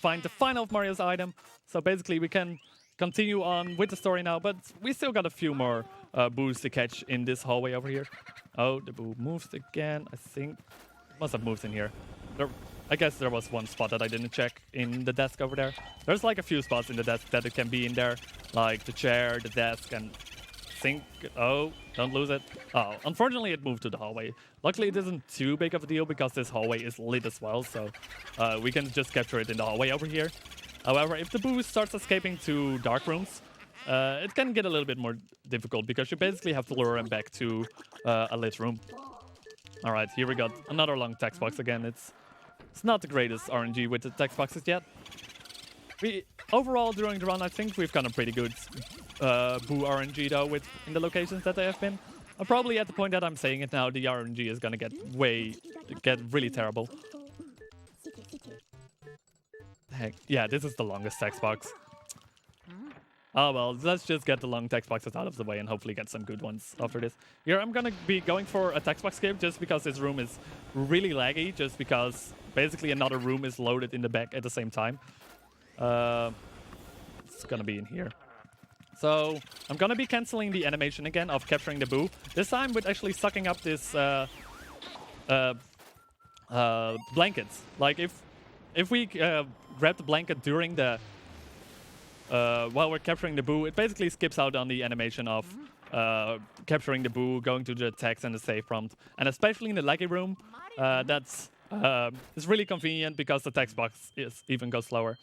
find the final of Mario's item. So basically, we can continue on with the story now, but we still got a few more boos to catch in this hallway over here. Oh, the boo moved again, I think. Must have moved in here. I guess there was one spot that I didn't check in the desk over there. There's like a few spots in the desk that it can be in there, like the chair, the desk, and think... Oh, don't lose it. Oh, unfortunately it moved to the hallway. Luckily it isn't too big of a deal because this hallway is lit as well, so we can just capture it in the hallway over here. However, if the boo starts escaping to dark rooms, it can get a little bit more difficult because you basically have to lure him back to a lit room. Alright, here we got another long text box again. It's not the greatest RNG with the text boxes yet. Overall, during the run, I think we've got a pretty good boo RNG though in the locations that they have been. Probably at the point that I'm saying it now, the RNG is gonna get really terrible. Heck, yeah, this is the longest text box. Oh well, let's just get the long text boxes out of the way and hopefully get some good ones after this. Here I'm gonna be going for a text box skip just because this room is really laggy, just because basically another room is loaded in the back at the same time. It's gonna be in here. So I'm gonna be canceling the animation again of capturing the boo. This time with actually sucking up this blankets. Like if we grab the blanket during the while we're capturing the boo, it basically skips out on the animation of capturing the boo, going to the text and the save prompt. And especially in the laggy room, that's it's really convenient because the text box even goes slower.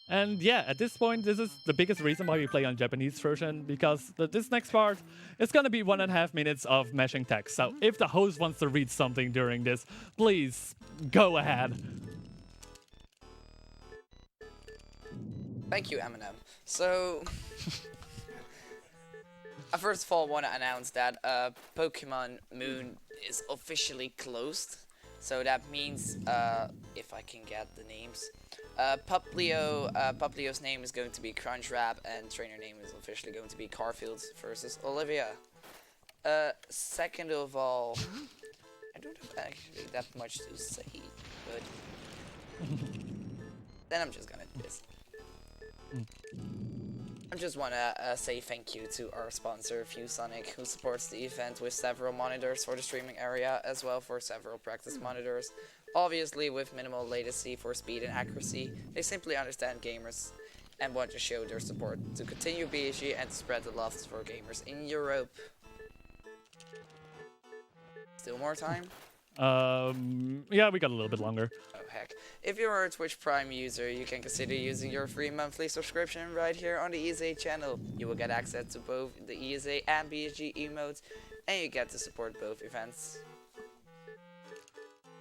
And yeah, at this point, this is the biggest reason why we play on Japanese version, because this next part is gonna be 1.5 minutes of mashing text. So if the host wants to read something during this, please go ahead. Thank you, Eminem. So, I first of all want to announce that Pokemon Moon is officially closed. So that means, if I can get the names, Puplio's name is going to be Crunchwrap, and trainer name is officially going to be Carfield versus Olivia. Second of all, I don't have actually that much to say, but then I'm just gonna diss. I just want to say thank you to our sponsor, ViewSonic, who supports the event with several monitors for the streaming area, as well for several practice monitors. Obviously with minimal latency for speed and accuracy. They simply understand gamers and want to show their support to continue BSG and to spread the love for gamers in Europe. Still more time? Yeah, we got a little bit longer. Oh heck. If you are a Twitch Prime user, you can consider using your free monthly subscription right here on the ESA channel. You will get access to both the ESA and BSG emotes, and you get to support both events.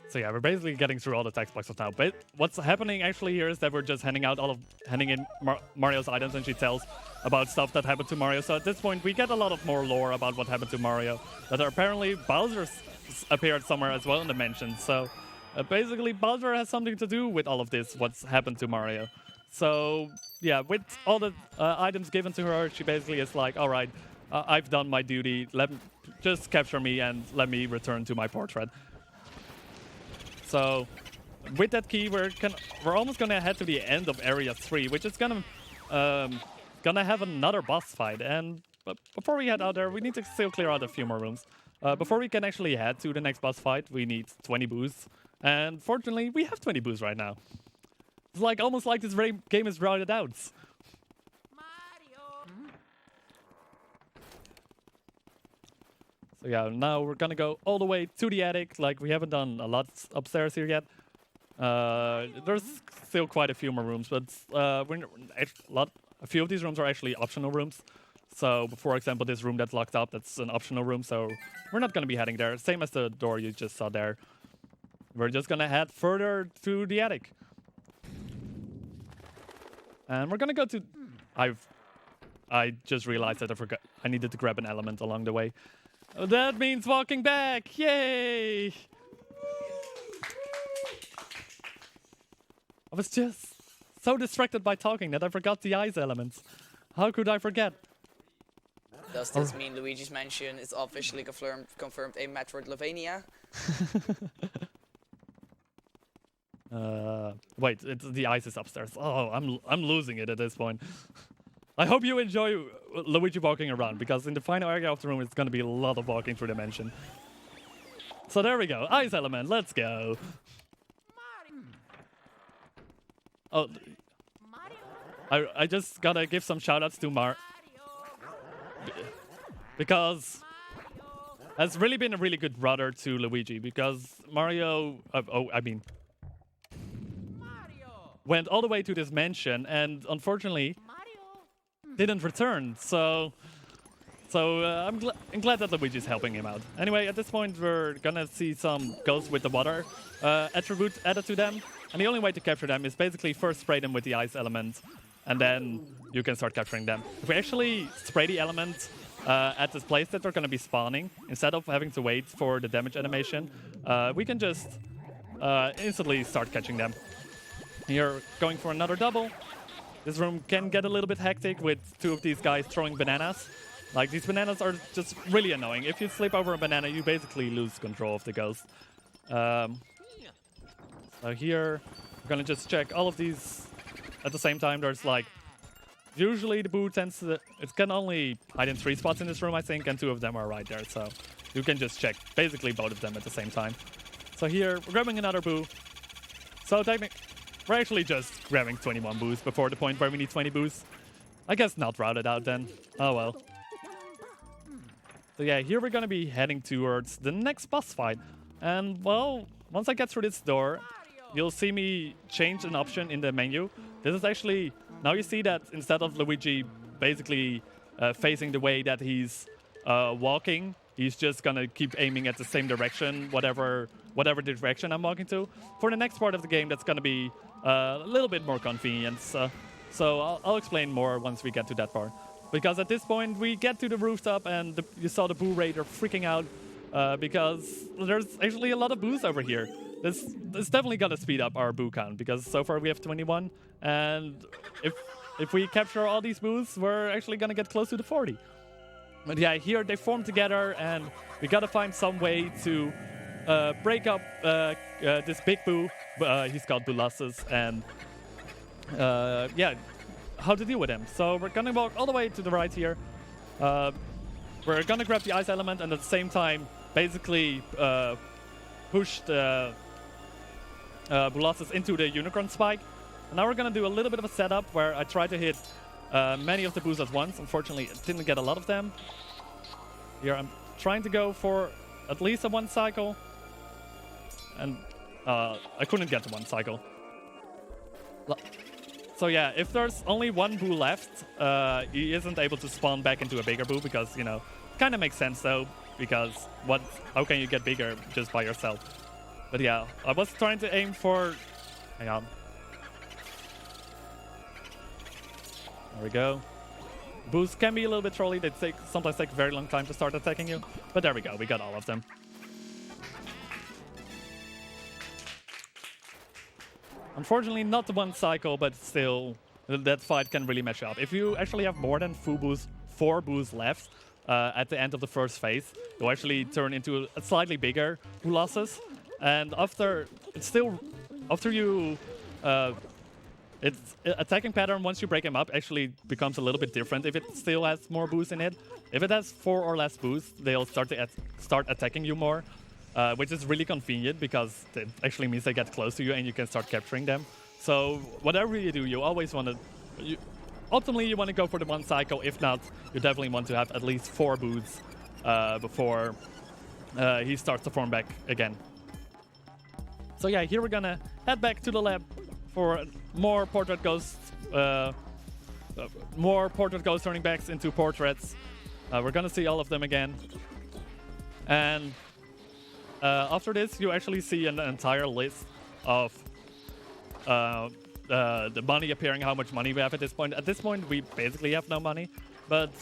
So yeah, we're basically getting through all the text boxes now. But what's happening actually here is that we're just handing in Mario's items, and she tells about stuff that happened to Mario. So at this point, we get a lot of more lore about what happened to Mario. That apparently Bowser appeared somewhere as well in the mentions. So basically, Bowser has something to do with all of this, what's happened to Mario. So yeah, with all the items given to her, she basically is like, all right, I've done my duty. Just capture me and let me return to my portrait. So with that key, we're almost gonna head to the end of Area 3, which is gonna have another boss fight. And but before we head out there, we need to still clear out a few more rooms. Before we can actually head to the next boss fight, we need 20 boos. And fortunately, we have 20 boos right now. It's like almost like this game is routed out. So yeah, now we're gonna go all the way to the attic. Like, we haven't done a lot upstairs here yet. There's still quite a few more rooms, but a few of these rooms are actually optional rooms. So, for example, this room that's locked up, that's an optional room, so we're not gonna be heading there. Same as the door you just saw there. We're just gonna head further to the attic. And we're gonna go to... I just realized that I needed to grab an element along the way. That means walking back! Yay! I was just so distracted by talking that I forgot the ice elements. How could I forget? Does this mean Luigi's Mansion is officially confirmed a Metroidvania? Wait, the ice is upstairs. Oh, I'm losing it at this point. I hope you enjoy Luigi walking around, because in the final area of the room, it's going to be a lot of walking through the mansion. So there we go. Ice element, let's go. Oh, I just gotta give some shoutouts to because has really been a really good brother to Luigi, because Mario, went all the way to this mansion and unfortunately didn't return. So I'm glad that Luigi's helping him out. Anyway, at this point we're gonna see some ghosts with the water attribute added to them, and the only way to capture them is basically first spray them with the ice element, and then you can start capturing them. If we actually spray the element at this place that they're gonna be spawning, instead of having to wait for the damage animation, we can just instantly start catching them. You're going for another double. this room can get a little bit hectic with two of these guys throwing bananas. Like, these bananas are just really annoying. If you slip over a banana, you basically lose control of the ghost. So here, we're gonna just check all of these at the same time. There's like, usually the boo tends to, it can only hide in 3 spots in this room, I think, and 2 of them are right there. So you can just check basically both of them at the same time. So here, we're grabbing another boo. So technically, we're actually just grabbing 21 boos before the point where we need 20 boos. I guess not routed out then. Oh well. So yeah, here we're gonna be heading towards the next boss fight. And well, once I get through this door, you'll see me change an option in the menu. This is actually, now you see that instead of Luigi basically facing the way that he's walking, he's just gonna keep aiming at the same direction, whatever direction I'm walking to. For the next part of the game, that's gonna be a little bit more convenient. So I'll explain more once we get to that part. Because at this point, we get to the rooftop and you saw the boo raider freaking out because there's actually a lot of boos over here. This definitely gonna speed up our boo count because so far we have 21, and if we capture all these boos, we're actually gonna get close to the 40. But yeah, here they form together, and we gotta find some way to break up this big boo. He's called Bulassus, and yeah, how to deal with him. So we're gonna walk all the way to the right here. We're gonna grab the ice element and at the same time basically push the Bulassus into the unicorn spike. And now we're gonna do a little bit of a setup where I try to hit many of the boos at once. Unfortunately, I didn't get a lot of them. Here I'm trying to go for at least a 1 cycle. And I couldn't get to 1 cycle. So yeah, if there's only 1 boo left, he isn't able to spawn back into a bigger boo because, you know, kind of makes sense though, because how can you get bigger just by yourself? But yeah, I was trying to aim for, hang on. There we go. Boos can be a little bit trolly, they sometimes take a very long time to start attacking you, but there we go, we got all of them. Unfortunately, not the 1 cycle, but still, that fight can really mess you up. If you actually have more than 4 boos left at the end of the first phase, you'll actually turn into a slightly bigger Bulassus. And after you, its attacking pattern once you break him up actually becomes a little bit different if it still has more boos in it. If it has 4 or less boos, they'll start attacking you more. Which is really convenient because it actually means they get close to you and you can start capturing them. So whatever you do, you always want to... Ultimately, you want to go for the 1 cycle. If not, you definitely want to have at least 4 boos before he starts to form back again. So yeah, here we're gonna head back to the lab for more portrait ghosts. More portrait ghosts turning backs into portraits. We're gonna see all of them again. And... after this, you actually see an entire list of the money appearing, how much money we have at this point. At this point, we basically have no money, but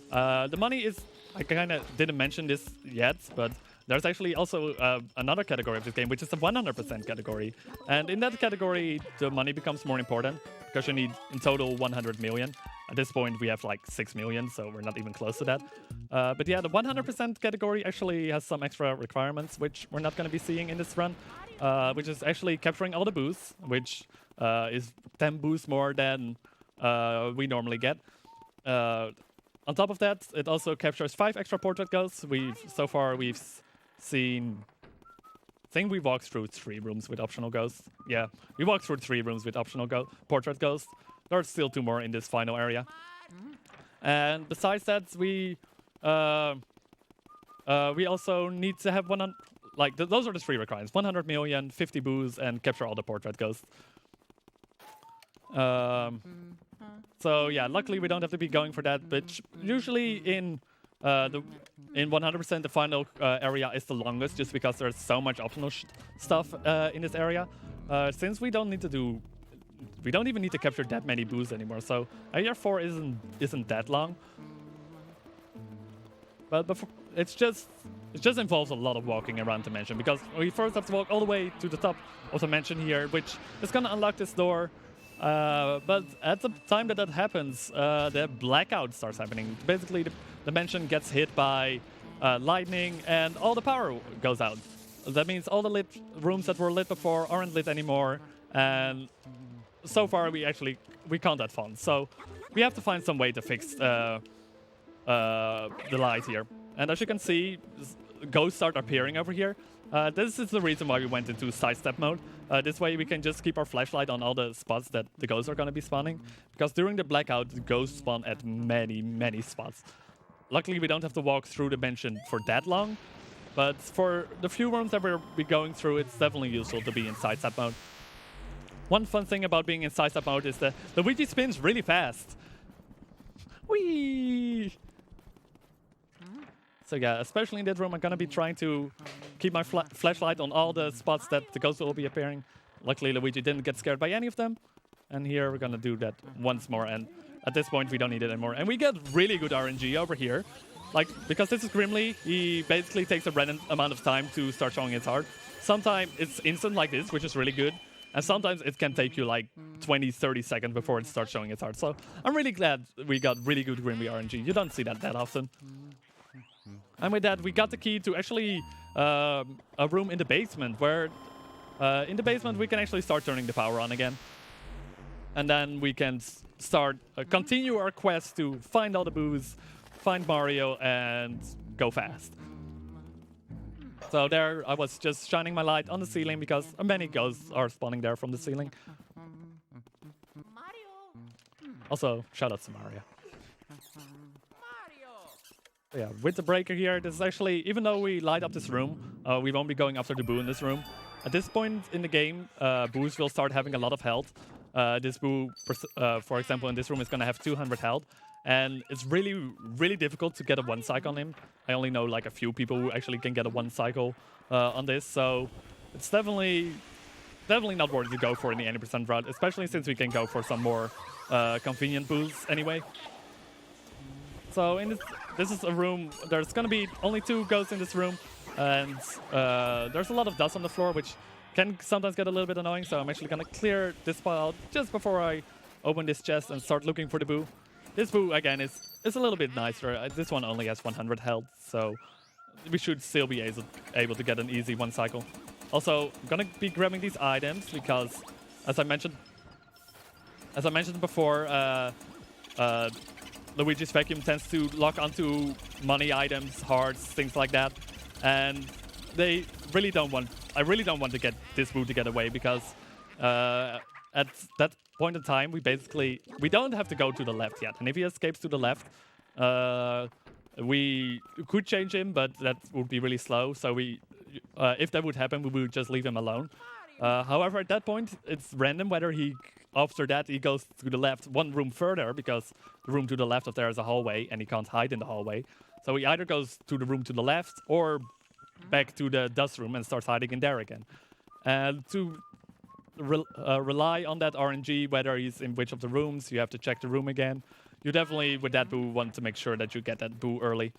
the money is, I kind of didn't mention this yet, but there's actually also another category of this game, which is the 100% category. And in that category, the money becomes more important because you need in total 100 million. At this point, we have like 6 million, so we're not even close to that. But yeah, the 100% category actually has some extra requirements, which we're not going to be seeing in this run, which is actually capturing all the boos, which is 10 boos more than we normally get. On top of that, it also captures 5 extra portrait ghosts. So far, we've seen... I think we walked through 3 rooms with optional ghosts. Yeah, we walked through 3 rooms with optional portrait ghosts. There's still 2 more in this final area. And besides that, we also need to have 100... Like, those are the 3 requirements. 100 million, 50 boos, and capture all the portrait ghosts. So yeah, luckily we don't have to be going for that, but usually in 100% the final area is the longest, just because there's so much optional stuff in this area. Since we don't even need to capture that many boos anymore, so area 4 isn't that long. But it just involves a lot of walking around the mansion, because we first have to walk all the way to the top of the mansion here, which is gonna unlock this door. But at the time that that happens, the blackout starts happening. Basically, the dimension gets hit by lightning and all the power goes out. That means all the lit rooms that were lit before aren't lit anymore. And so far, we can't have fun. So we have to find some way to fix the light here. And as you can see, ghosts start appearing over here. This is the reason why we went into sidestep mode. This way we can just keep our flashlight on all the spots that the ghosts are going to be spawning. Because during the blackout, the ghosts spawn at many, many spots. Luckily, we don't have to walk through the dimension for that long. But for the few rooms that we'll be going through, it's definitely useful to be in sidestep mode. One fun thing about being in sidestep mode is that the Luigi spins really fast. Whee! So yeah, especially in that room, I'm going to be trying to keep my flashlight on all the spots that the ghosts will be appearing. Luckily, Luigi didn't get scared by any of them. And here we're going to do that once more. And at this point, we don't need it anymore. And we get really good RNG over here. Like, because this is Grimly, he basically takes a random amount of time to start showing his heart. Sometimes it's instant like this, which is really good. And sometimes it can take you like 20, 30 seconds before it starts showing its heart. So I'm really glad we got really good Grimly RNG. You don't see that often. And with that, we got the key to actually a room in the basement where in the basement we can actually start turning the power on again. And then we can start, continue our quest to find all the boos, find Mario, and go fast. So there, I was just shining my light on the ceiling because many ghosts are spawning there from the ceiling. Also, shout out to Mario. Yeah, with the breaker here, this is actually, even though we light up this room, we won't be going after the boo in this room. At this point in the game, boos will start having a lot of health. This boo, for example, in this room is going to have 200 health. And it's really, really difficult to get a one cycle on him. I only know like a few people who actually can get a one cycle on this. So it's definitely not worth to go for in the 80% route, especially since we can go for some more convenient boos anyway. So in this is a room, there's going to be only 2 ghosts in this room. And there's a lot of dust on the floor, which can sometimes get a little bit annoying. So I'm actually going to clear this pile just before I open this chest and start looking for the boo. This boo, again, is a little bit nicer. This one only has 100 health, so we should still be able to get an easy one cycle. Also, I'm going to be grabbing these items because, as I mentioned before, Luigi's vacuum tends to lock onto money items, hearts, things like that. And I really don't want to get this boo to get away because at that point in time, we don't have to go to the left yet. And if he escapes to the left, we could change him, but that would be really slow. So if that would happen, we would just leave him alone. However, at that point, it's random whether after that he goes to the left one room further, because the room to the left of there is a hallway and he can't hide in the hallway. So he either goes to the room to the left or back to the dust room and starts hiding in there again. And to rely on that RNG, whether he's in which of the rooms, you have to check the room again. You definitely, with that boo, want to make sure that you get that boo early.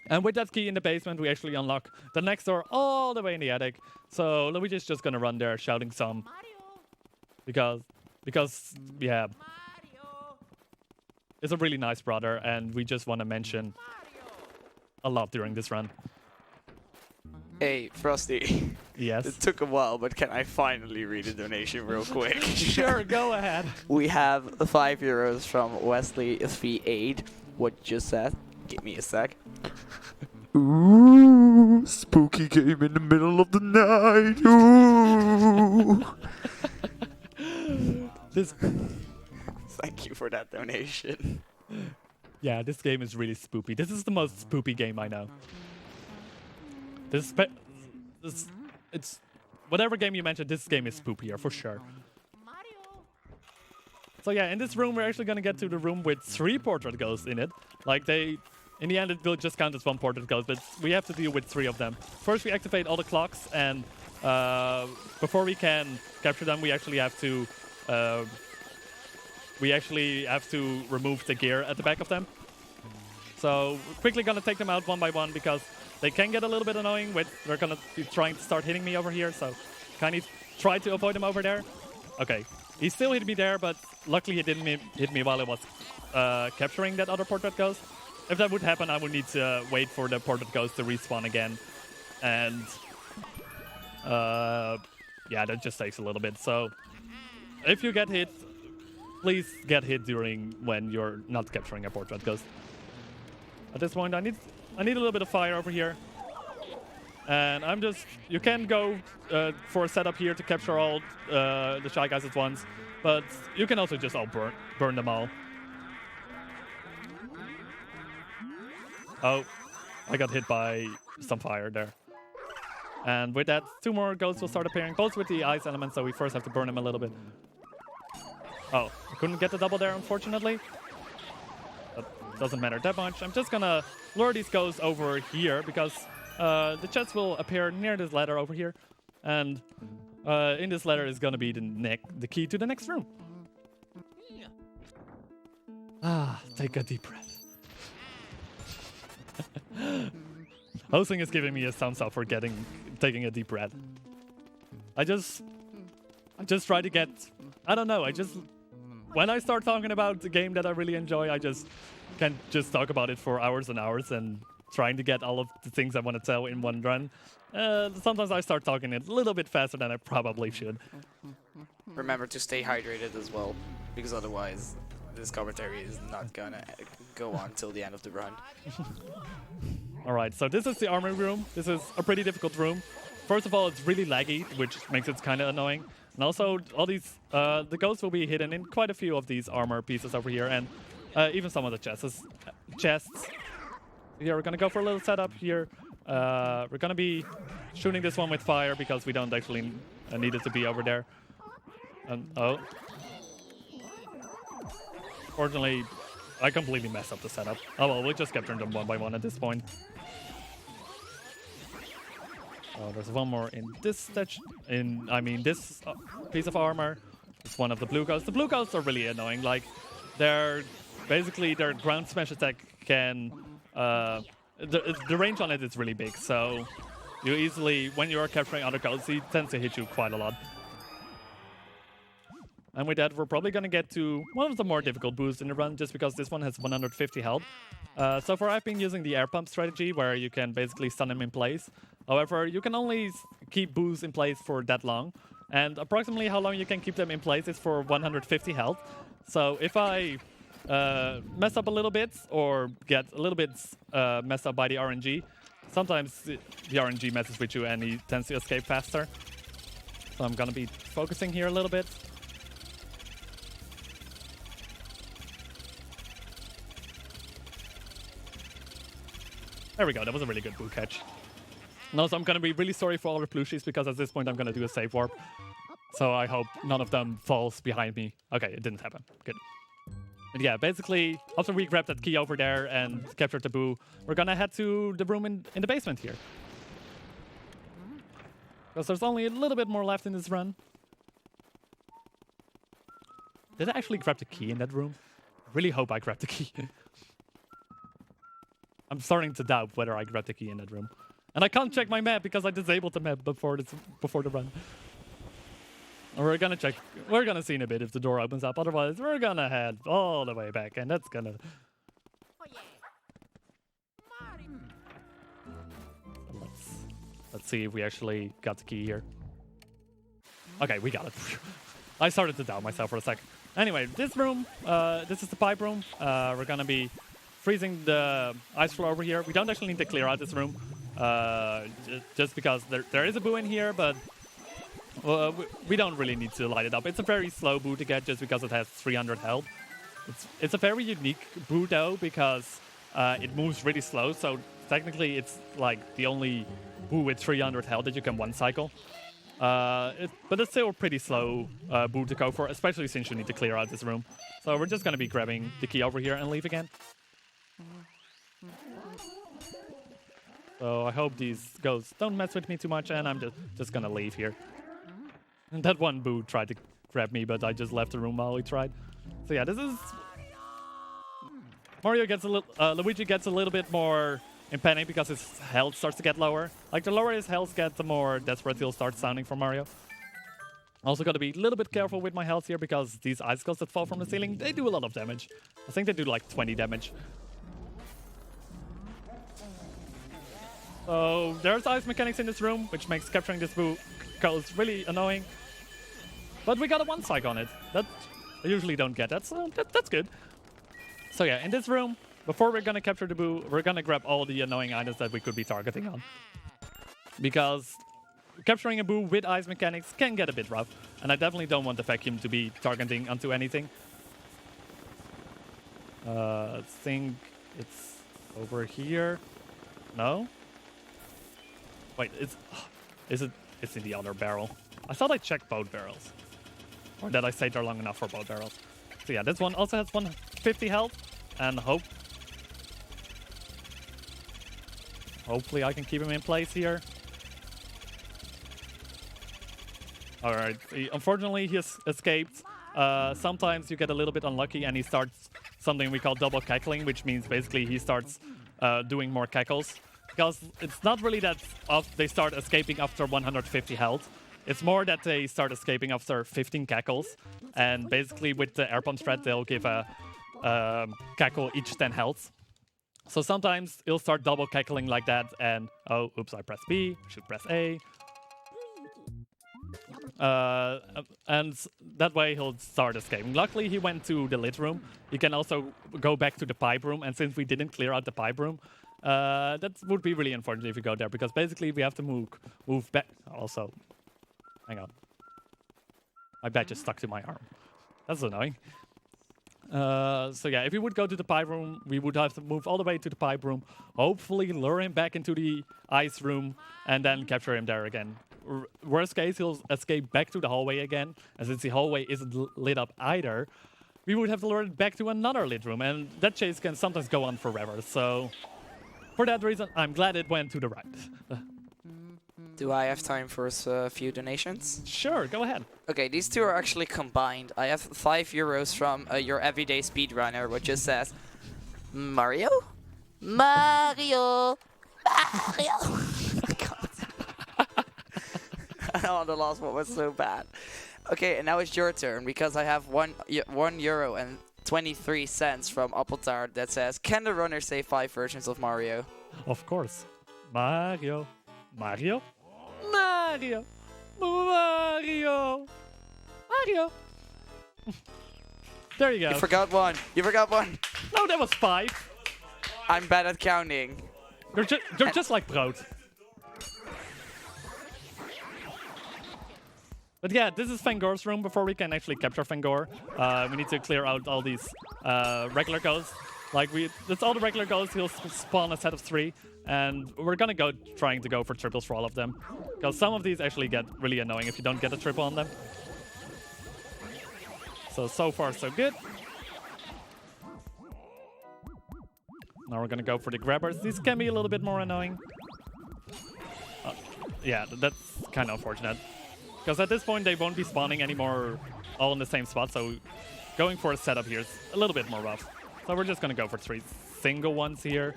And with that key in the basement, we actually unlock the next door all the way in the attic. So Luigi's just gonna run there shouting some. Because yeah, it's a really nice brother, and we just want to mention a lot during this run. Hey, Frosty. Yes? It took a while, but can I finally read a donation real quick? Sure, go ahead. We have €5 from Wesley V8. What just said? Give me a sec. Ooh, spooky game in the middle of the night. Ooh. Thank you for that donation. Yeah, this game is really spoopy. This is the most spoopy game I know. It's whatever game you mentioned, this game is spoopier for sure. So yeah, in this room we're actually gonna get to the room with 3 portrait ghosts in it. Like in the end it will just count as 1 portrait ghost, but we have to deal with 3 of them. First we activate all the clocks, and before we can capture them, we actually have to remove the gear at the back of them. So we're quickly gonna take them out one by one because they can get a little bit annoying. They're gonna be trying to start hitting me over here, so kind of try to avoid them over there. Okay, He still hit me there, but luckily he didn't hit me while I was capturing that other portrait ghost. If that would happen, I would need to wait for the portrait ghost to respawn again. And yeah, that just takes a little bit. So if you get hit, please get hit during when you're not capturing a portrait ghost. At this point, I need a little bit of fire over here. And I'm just... You can go for a setup here to capture all the Shy Guys at once. But you can also just all burn them all. Oh, I got hit by some fire there. And with that, 2 more ghosts will start appearing, both with the ice element, so we first have to burn them a little bit. Oh, I couldn't get the double there, unfortunately. That doesn't matter that much. I'm just gonna lure these ghosts over here, because the chests will appear near this ladder over here. And in this ladder is gonna be the key to the next room. Ah, take a deep breath. Hosting is giving me a thumbs up for taking a deep breath. I just try to get... I don't know, when I start talking about the game that I really enjoy, I just can't just talk about it for hours and hours and trying to get all of the things I want to tell in one run. Sometimes I start talking it a little bit faster than I probably should. Remember to stay hydrated as well, because otherwise this commentary is not gonna go on till the end of the run. Alright, so this is the armory room. This is a pretty difficult room. First of all, it's really laggy, which makes it kind of annoying. And also, all these, the ghosts will be hidden in quite a few of these armor pieces over here, and even some of the chests. Here, we're gonna go for a little setup here. We're gonna be shooting this one with fire because we don't actually need it to be over there. Oh. Fortunately, I completely messed up the setup. Oh well, we'll just capture them one by one at this point. Oh, there's one more in this this piece of armor. It's one of the blue ghosts. The blue ghosts are really annoying. Like, their ground smash attack can the range on it is really big. So you easily, when you are capturing other ghosts, he tends to hit you quite a lot. And with that, we're probably going to get to one of the more difficult boosts in the run, just because this one has 150 health. So far, I've been using the air pump strategy, where you can basically stun him in place. However, you can only keep boosts in place for that long. And approximately how long you can keep them in place is for 150 health. So if I mess up a little bit, or get a little bit messed up by the RNG, sometimes the RNG messes with you and he tends to escape faster. So I'm going to be focusing here a little bit. There we go, that was a really good boo catch. And also, I'm going to be really sorry for all the plushies, because at this point I'm going to do a save warp. So I hope none of them falls behind me. Okay, it didn't happen. Good. But yeah, basically, after we grab that key over there and capture the boo, we're going to head to the room in the basement here. Because there's only a little bit more left in this run. Did I actually grab the key in that room? I really hope I grabbed the key. I'm starting to doubt whether I grabbed the key in that room. And I can't check my map because I disabled the map before the run. We're gonna check. We're gonna see in a bit if the door opens up. Otherwise, we're gonna head all the way back, and that's gonna... Let's see if we actually got the key here. Okay, we got it. I started to doubt myself for a sec. Anyway, this room, this is the pipe room. We're gonna be freezing the ice floor over here. We don't actually need to clear out this room, just because there is a boo in here, but we don't really need to light it up. It's a very slow boo to get, just because it has 300 health. It's a very unique boo though, because it moves really slow, so technically it's like the only boo with 300 health that you can one cycle. But it's still a pretty slow boo to go for, especially since you need to clear out this room. So we're just going to be grabbing the key over here and leave again. So I hope these ghosts don't mess with me too much, and I'm just going to leave here. And that one boo tried to grab me, but I just left the room while he tried. So yeah, this is... Mario gets a little... Luigi gets a little bit more in panic because his health starts to get lower. Like, the lower his health gets, the more desperate he'll start sounding for Mario. Also got to be a little bit careful with my health here because these icicles that fall from the ceiling, they do a lot of damage. I think they do like 20 damage. So there's ice mechanics in this room, which makes capturing this boo goes really annoying. But we got a one psych on it. That I usually don't get that, so that's good. So yeah, in this room, before we're gonna capture the boo, we're gonna grab all the annoying items that we could be targeting on. Because capturing a boo with ice mechanics can get a bit rough, and I definitely don't want the vacuum to be targeting onto anything. I think it's over here. No? Wait, is it? It's in the other barrel. I thought I checked both barrels. Or that I stayed there long enough for both barrels. So yeah, this one also has 150 health, and hopefully I can keep him in place here. Alright, unfortunately he has escaped. Sometimes you get a little bit unlucky and he starts something we call double cackling, which means basically he starts doing more cackles. Because it's not really that they start escaping after 150 health. It's more that they start escaping after 15 cackles. And basically with the air pump strat, they'll give a cackle each 10 health. So sometimes he'll start double cackling like that and, oh, oops, I pressed B, should press A. And that way he'll start escaping. Luckily, he went to the lit room. He can also go back to the pipe room, and since we didn't clear out the pipe room, that would be really unfortunate if we go there, because basically we have to move back. Also, hang on. My badge is stuck to my arm. That's annoying. So yeah, if we would go to the pipe room, we would have to move all the way to the pipe room, hopefully lure him back into the ice room, and then capture him there again. Worst case, he'll escape back to the hallway again, and since the hallway isn't lit up either, we would have to lure it back to another lit room, and that chase can sometimes go on forever, so for that reason, I'm glad it went to the right. Do I have time for a few donations? Sure, go ahead. Okay, these two are actually combined. I have €5 from your everyday speedrunner, which just says, Mario? Mario! Mario! Oh, the last one was so bad. Okay, and now it's your turn, because I have €1 and 23 cents from Appletard that says, can the runner say 5 versions of Mario? Of course. Mario. Mario? Mario! Mario! Mario! There you go. You forgot one. You forgot one. No, that was 5. I'm bad at counting. You're just like Brood. But yeah, this is Fangor's room. Before we can actually capture Fangor, we need to clear out all these regular ghosts. That's all the regular ghosts. He'll spawn a set of 3, and we're gonna trying to go for triples for all of them, because some of these actually get really annoying if you don't get a triple on them. So far so good. Now we're gonna go for the grabbers. These can be a little bit more annoying. Yeah, that's kind of unfortunate. Because at this point, they won't be spawning anymore all in the same spot, so going for a setup here is a little bit more rough. So we're just going to go for 3 single ones here.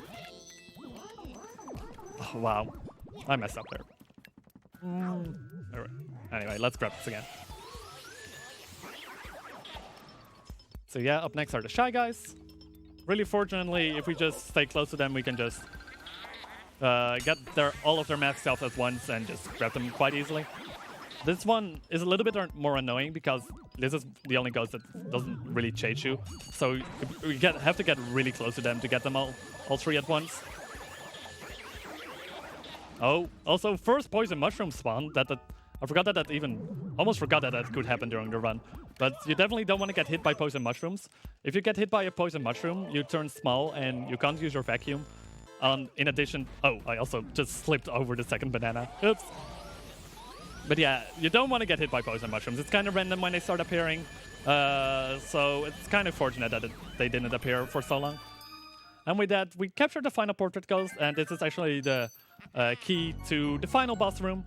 Oh, wow. I messed up there. Right. Anyway, let's grab this again. So yeah, up next are the Shy Guys. Really fortunately, if we just stay close to them, we can just get all of their max health at once and just grab them quite easily. This one is a little bit more annoying because this is the only ghost that doesn't really chase you. So we have to get really close to them to get them all 3 at once. Oh, also first poison mushroom spawn. I forgot almost forgot that could happen during the run. But you definitely don't want to get hit by poison mushrooms. If you get hit by a poison mushroom, you turn small and you can't use your vacuum. In addition, oh, I also just slipped over the second banana. Oops. But yeah, you don't want to get hit by poison mushrooms. It's kind of random when they start appearing. So it's kind of fortunate that they didn't appear for so long. And with that, we captured the final portrait ghost, and this is actually the key to the final boss room.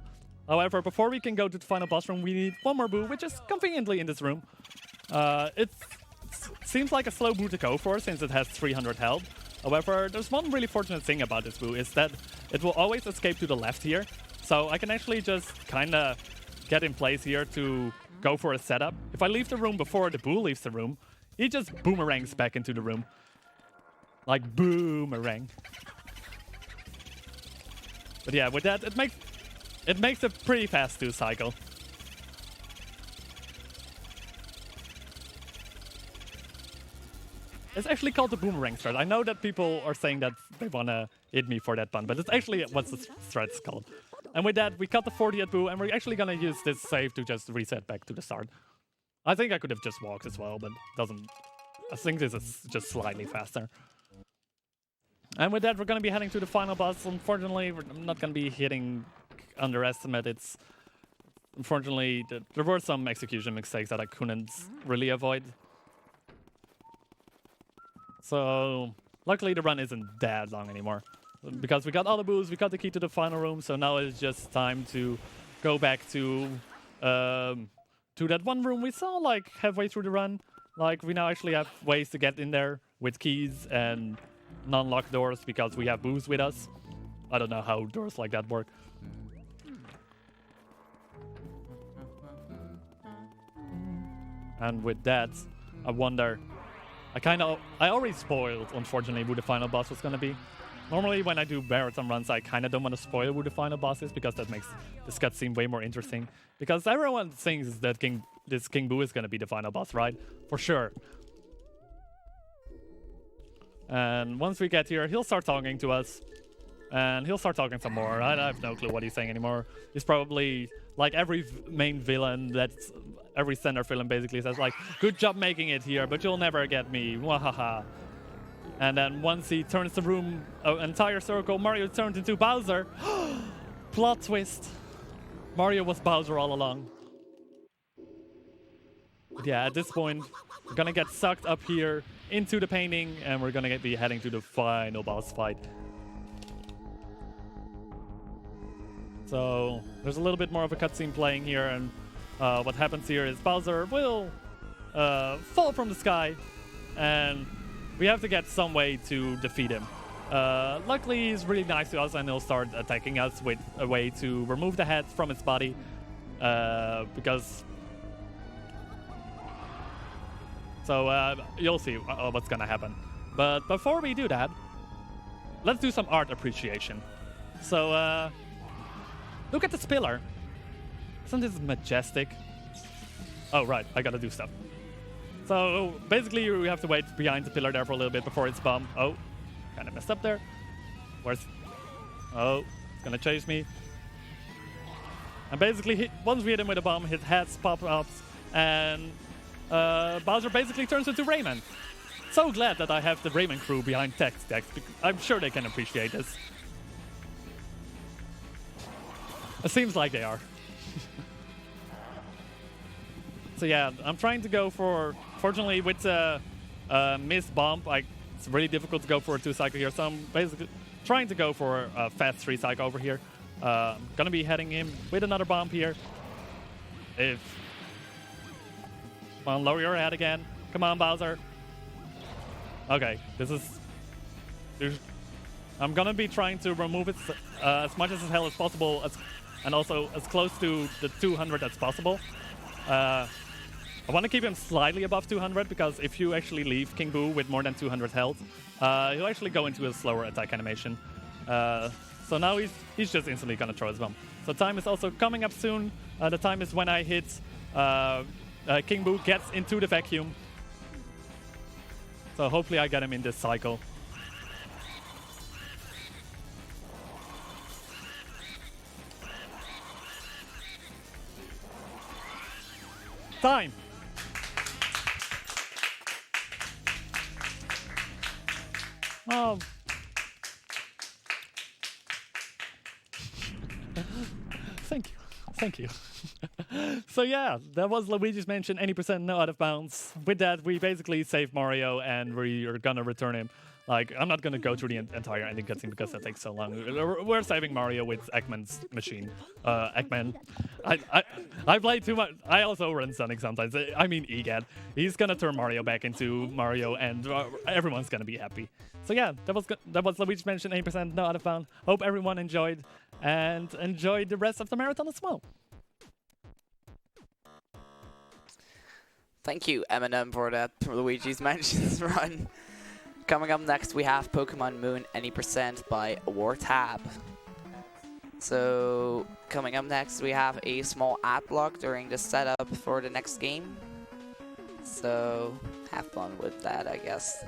However, before we can go to the final boss room, we need one more boo, which is conveniently in this room. It seems like a slow boo to go for, since it has 300 health. However, there's one really fortunate thing about this boo, is that it will always escape to the left here. So I can actually just kind of get in place here to go for a setup. If I leave the room before the Boo leaves the room, he just boomerangs back into the room. Like boomerang. But yeah, with that, it makes a pretty fast 2 cycle. It's actually called the boomerang strat. I know that people are saying that they wanna hit me for that pun, but it's actually what the strat's called. And with that, we cut the 40 at Boo, and we're actually gonna use this save to just reset back to the start. I think I could have just walked as well, but doesn't. I think this is just slightly faster. And with that, we're gonna be heading to the final boss. Unfortunately, we're not gonna be hitting underestimate. It's unfortunately there were some execution mistakes that I couldn't really avoid. So luckily the run isn't that long anymore. Because we got all the boos, we got the key to the final room, so now it's just time to go back to that one room we saw like halfway through the run. Like we now actually have ways to get in there with keys and non-locked doors because we have boos with us. I don't know how doors like that work. And with that, I wonder. I already spoiled, unfortunately, who the final boss was gonna be. Normally, when I do marathon runs, I kind of don't want to spoil who the final boss is because that makes this cutscene way more interesting. Because everyone thinks that this King Boo is gonna be the final boss, right? For sure. And once we get here, he'll start talking to us. And he'll start talking some more. I have no clue what he's saying anymore. He's probably like every main villain that's every standard villain basically says like, good job making it here, but you'll never get me. Wahaha. And then once he turns the room an entire circle, Mario turns into Bowser. Plot twist. Mario was Bowser all along. But yeah, at this point, we're gonna get sucked up here into the painting, and we're gonna be heading to the final boss fight. So there's a little bit more of a cutscene playing here, and what happens here is Bowser will fall from the sky, and we have to get some way to defeat him. Luckily, he's really nice to us, and he'll start attacking us with a way to remove the head from its body, because... So you'll see what's gonna happen. But before we do that, let's do some art appreciation. So look at this pillar. Isn't this majestic? Oh, right, I gotta do stuff. So basically we have to wait behind the pillar there for a little bit before it's bombed. Oh, kind of messed up there. Where's... Oh, it's gonna chase me. And basically, once we hit him with a bomb, his head pops up, and Bowser basically turns into Rayman. So glad that I have the Rayman crew behind text. I'm sure they can appreciate this. It seems like they are. So yeah, I'm trying to go for... Fortunately, with the missed bomb, it's really difficult to go for a 2-cycle here. So I'm basically trying to go for a fast 3-cycle over here. I'm gonna be heading in with another bomb here. Come on, lower your head again. Come on, Bowser. Okay, this is... I'm gonna be trying to remove it as much as hell as possible, and also as close to the 200 as possible. I want to keep him slightly above 200, because if you actually leave King Boo with more than 200 health, he'll actually go into a slower attack animation. So now he's just instantly gonna throw his bomb. So time is also coming up soon. The time is when I hit King Boo gets into the vacuum. So hopefully I get him in this cycle. Time! Oh. Thank you. Thank you. So yeah, that was Luigi's Mansion, 80% no out of bounds. With that, we basically saved Mario, and we are gonna return him. Like, I'm not gonna go through the entire ending cutscene because that takes so long. We're saving Mario with Eggman's machine. Eggman. I play too much. I also run Sonic sometimes. I mean, EGAD. He's gonna turn Mario back into Mario, and everyone's gonna be happy. So yeah, that was Luigi's Mansion, 80% no out of bounds. Hope everyone enjoyed, and enjoy the rest of the marathon as well. Thank you, Eminem, for that Luigi's Mansions run. Coming up next, we have Pokemon Moon Any Percent by Wartab. So, coming up next, we have a small ad block during the setup for the next game. So, have fun with that, I guess.